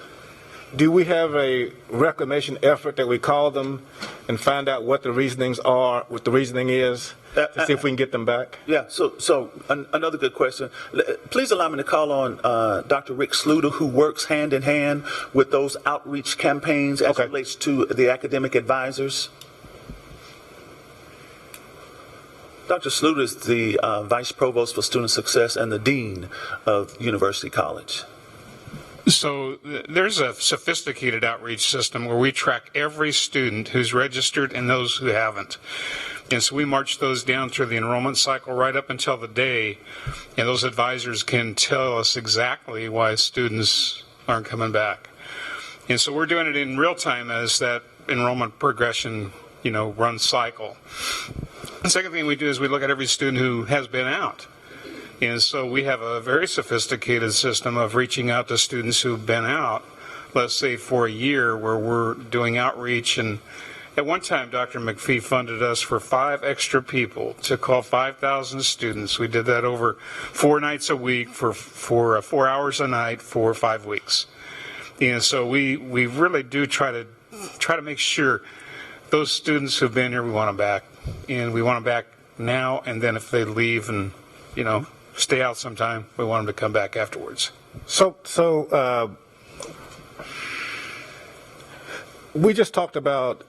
do we have a reclamation effort that we call them and find out what the reasonings are, what the reasoning is, to see if we can get them back? Yeah, so another good question. Please allow me to call on Dr. Rick Sluter, who works hand in hand with those outreach campaigns as it relates to the academic advisors. Dr. Sluter is the Vice Provost for Student Success and the Dean of University College. So there's a sophisticated outreach system where we track every student who's registered and those who haven't. And so we march those down through the enrollment cycle right up until the day, and those advisors can tell us exactly why students aren't coming back. And so we're doing it in real time as that enrollment progression, runs cycle. The second thing we do is we look at every student who has been out. And so we have a very sophisticated system of reaching out to students who've been out, let's say for a year, where we're doing outreach. And at one time, Dr. McPhee funded us for 5 extra people to call 5,000 students. We did that over 4 nights a week for 4 hours a night for 5 weeks. And so we really do try to make sure those students who've been here, we want them back. And we want them back now, and then if they leave and, stay out sometime, we want them to come back afterwards. So we just talked about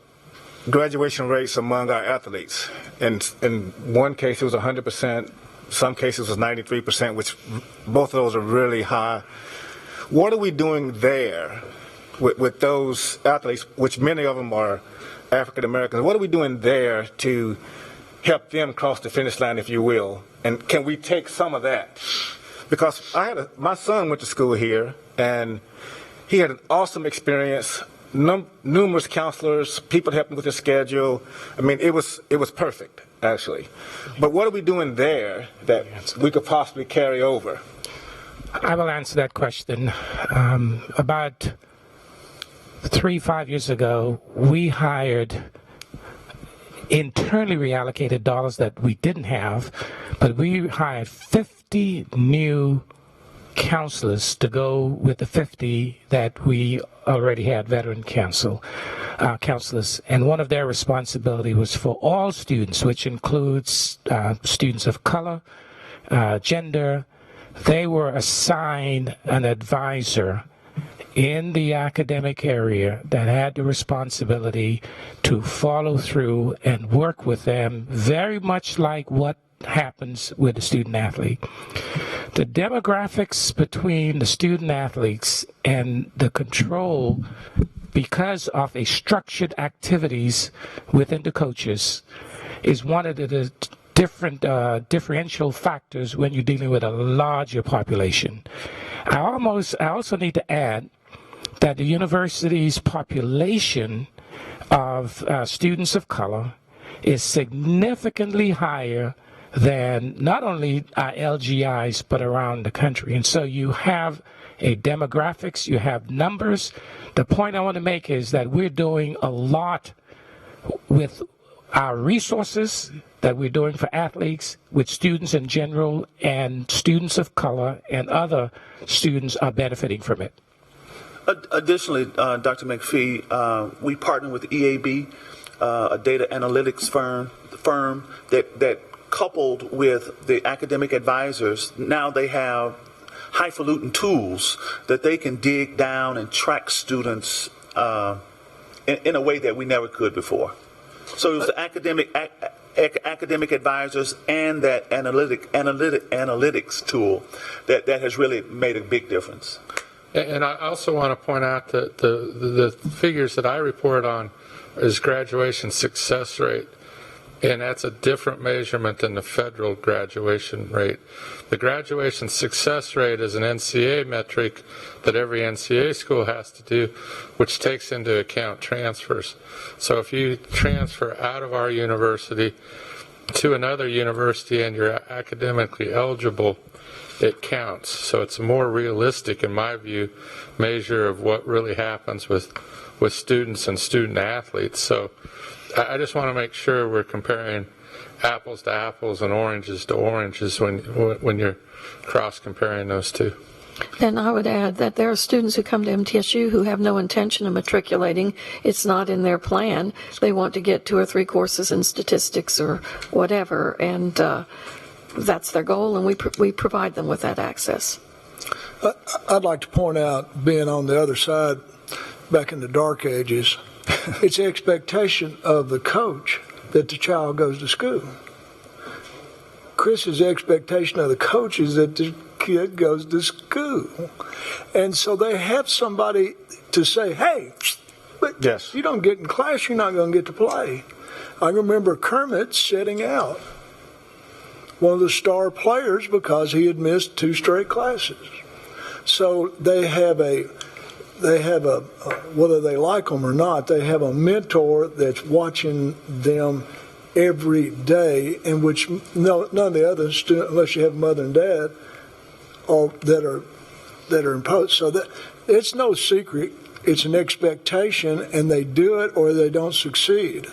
graduation rates among our athletes. And in one case, it was 100%. Some cases it was 93%, which both of those are really high. What are we doing there with those athletes, which many of them are African Americans? What are we doing there to help them cross the finish line, if you will? And can we take some of that? Because my son went to school here, and he had an awesome experience. Numerous counselors, people helping with his schedule. I mean, it was perfect, actually. But what are we doing there that we could possibly carry over? I will answer that question. About 3-5 years ago, we hired internally reallocated dollars that we didn't have, but we hired 50 new counselors to go with the 50 that we already had veteran counselors. And one of their responsibility was for all students, which includes students of color, gender. They were assigned an advisor in the academic area that had the responsibility to follow through and work with them, very much like what happens with the student athlete. The demographics between the student athletes and the control, because of a structured activities within the coaches, is one of the different differential factors when you're dealing with a larger population. I also need to add that the university's population of students of color is significantly higher than not only our LGIs, but around the country. And so you have a demographics, you have numbers. The point I want to make is that we're doing a lot with our resources that we're doing for athletes, with students in general, and students of color and other students are benefiting from it. Additionally, Dr. McPhee, we partner with EAB, a data analytics firm that coupled with the academic advisors, now they have highfalutin tools that they can dig down and track students in a way that we never could before. So it was the academic advisors and that analytics tool that has really made a big difference. And I also want to point out that the figures that I report on is graduation success rate. And that's a different measurement than the federal graduation rate. The graduation success rate is an NCAA metric that every NCAA school has to do, which takes into account transfers. So if you transfer out of our university to another university and you're academically eligible, it counts. So it's a more realistic, in my view, measure of what really happens with students and student athletes. So I just want to make sure we're comparing apples to apples and oranges to oranges when you're cross-comparing those two. And I would add that there are students who come to MTSU who have no intention of matriculating. It's not in their plan. They want to get 2 or 3 courses in statistics or whatever, and that's their goal, and we provide them with that access. I'd like to point out, being on the other side, back in the dark ages, it's the expectation of the coach that the child goes to school. Chris's expectation of the coach is that the kid goes to school. And so they have somebody to say, hey, but if you don't get in class, you're not going to get to play. I remember Kermit sitting out, one of the star players, because he had missed 2 straight classes. So they have whether they like them or not, they have a mentor that's watching them every day, in which none of the other students, unless you have mother and dad, that are imposed. So that it's no secret. It's an expectation, and they do it or they don't succeed.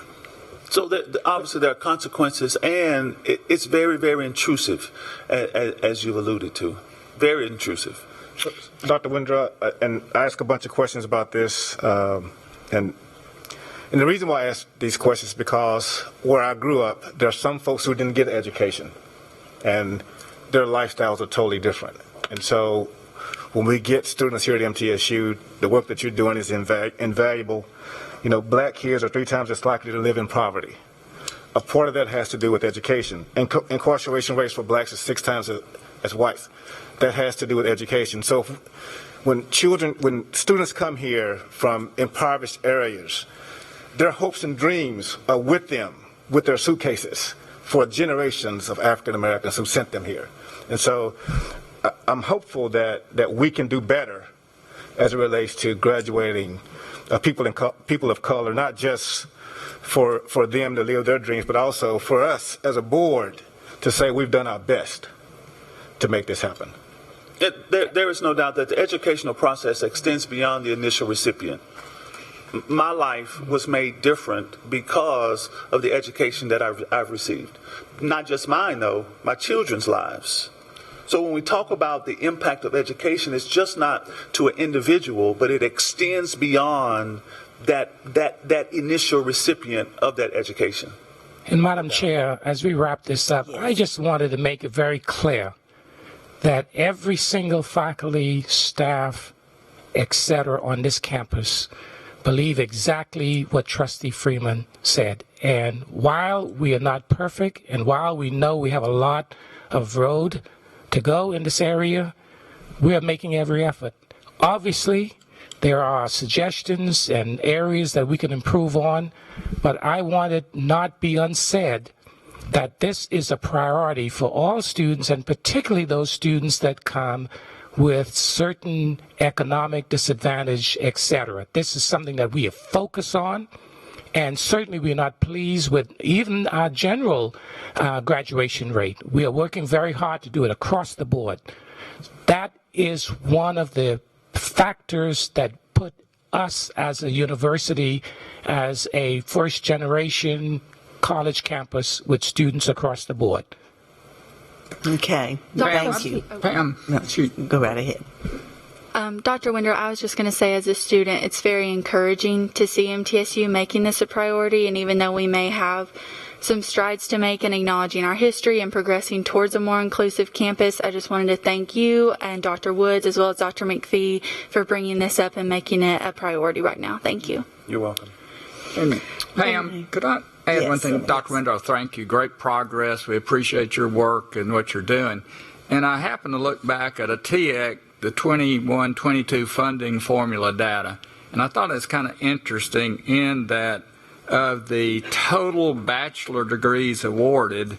So obviously there are consequences, and it's very, very intrusive, as you've alluded to. Very intrusive. Dr. Windra, and I ask a bunch of questions about this, and the reason why I ask these questions is because where I grew up, there are some folks who didn't get education, and their lifestyles are totally different. And so when we get students here at MTSU, the work that you're doing is invaluable. You know, black kids are 3 times as likely to live in poverty. A part of that has to do with education. Incarceration rates for blacks is 6 times as whites. That has to do with education. So when students come here from impoverished areas, their hopes and dreams are with them, with their suitcases, for generations of African Americans who sent them here. And so I'm hopeful that we can do better as it relates to graduating people of color, not just for them to live their dreams, but also for us as a board to say we've done our best to make this happen. There is no doubt that the educational process extends beyond the initial recipient. My life was made different because of the education that I've received. Not just mine, though, my children's lives. So when we talk about the impact of education, it's just not to an individual, but it extends beyond that initial recipient of that education. And Madam Chair, as we wrap this up, I just wanted to make it very clear that every single faculty, staff, etc. on this campus believe exactly what Trustee Freeman said. And while we are not perfect, and while we know we have a lot of road to go in this area, we are making every effort. Obviously, there are suggestions and areas that we can improve on, but I want it not be unsaid that this is a priority for all students, and particularly those students that come with certain economic disadvantage, etc. This is something that we have focused on, and certainly we're not pleased with even our general graduation rate. We are working very hard to do it across the board. That is one of the factors that put us as a university as a first-generation college campus with students across the board. Okay. Thank you. Pam, go right ahead. Dr. Winder, I was just going to say, as a student, it's very encouraging to see MTSU making this a priority, and even though we may have some strides to make in acknowledging our history and progressing towards a more inclusive campus, I just wanted to thank you and Dr. Woods as well as Dr. McPhee for bringing this up and making it a priority right now. Thank you. You're welcome. And Pam, could I add one thing? Dr. Winder, thank you. Great progress. We appreciate your work and what you're doing. And I happen to look back at a TEC, the 21-22 funding formula data, and I thought it's kind of interesting in that of the total bachelor degrees awarded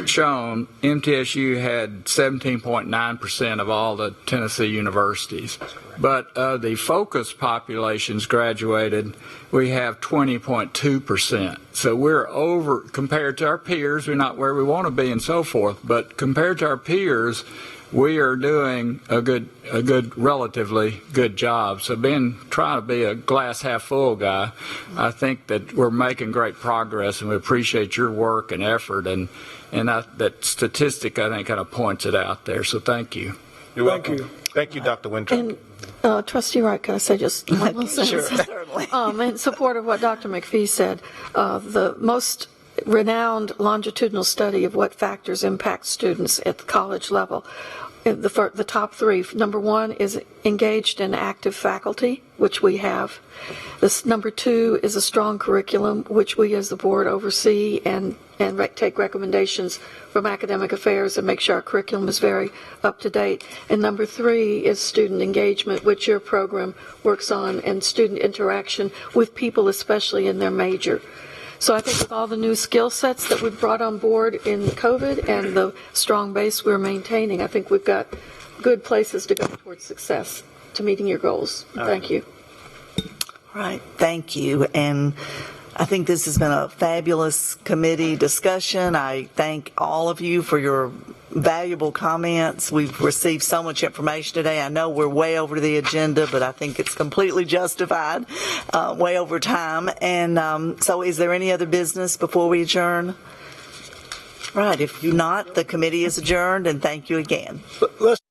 shown, MTSU had 17.9% of all the Tennessee universities. But of the focus populations graduated, we have 20.2%. So we're over, compared to our peers, we're not where we want to be and so forth, but compared to our peers, we are doing a good, relatively good job. So trying to be a glass half full guy, I think that we're making great progress, and we appreciate your work and effort, and that statistic, I think, kind of points it out there. So thank you. You're welcome. Thank you, Dr. Winter. And Trustee Wright, can I say just one little sentence? Sure, certainly. In support of what Dr. McPhee said, the most renowned longitudinal study of what factors impact students at the college level. The top three. Number one is engaged and active faculty, which we have. Number two is a strong curriculum, which we as the board oversee and take recommendations from academic affairs and make sure our curriculum is very up to date. And number three is student engagement, which your program works on, and student interaction with people, especially in their major. So I think with all the new skill sets that we've brought on board in COVID and the strong base we're maintaining, I think we've got good places to go towards success to meeting your goals. Thank you. All right. Thank you. And I think this has been a fabulous committee discussion. I thank all of you for your valuable comments. We've received so much information today. I know we're way over the agenda, but I think it's completely justified, way over time. And so is there any other business before we adjourn? Right. If not, the committee is adjourned, and thank you again. Let's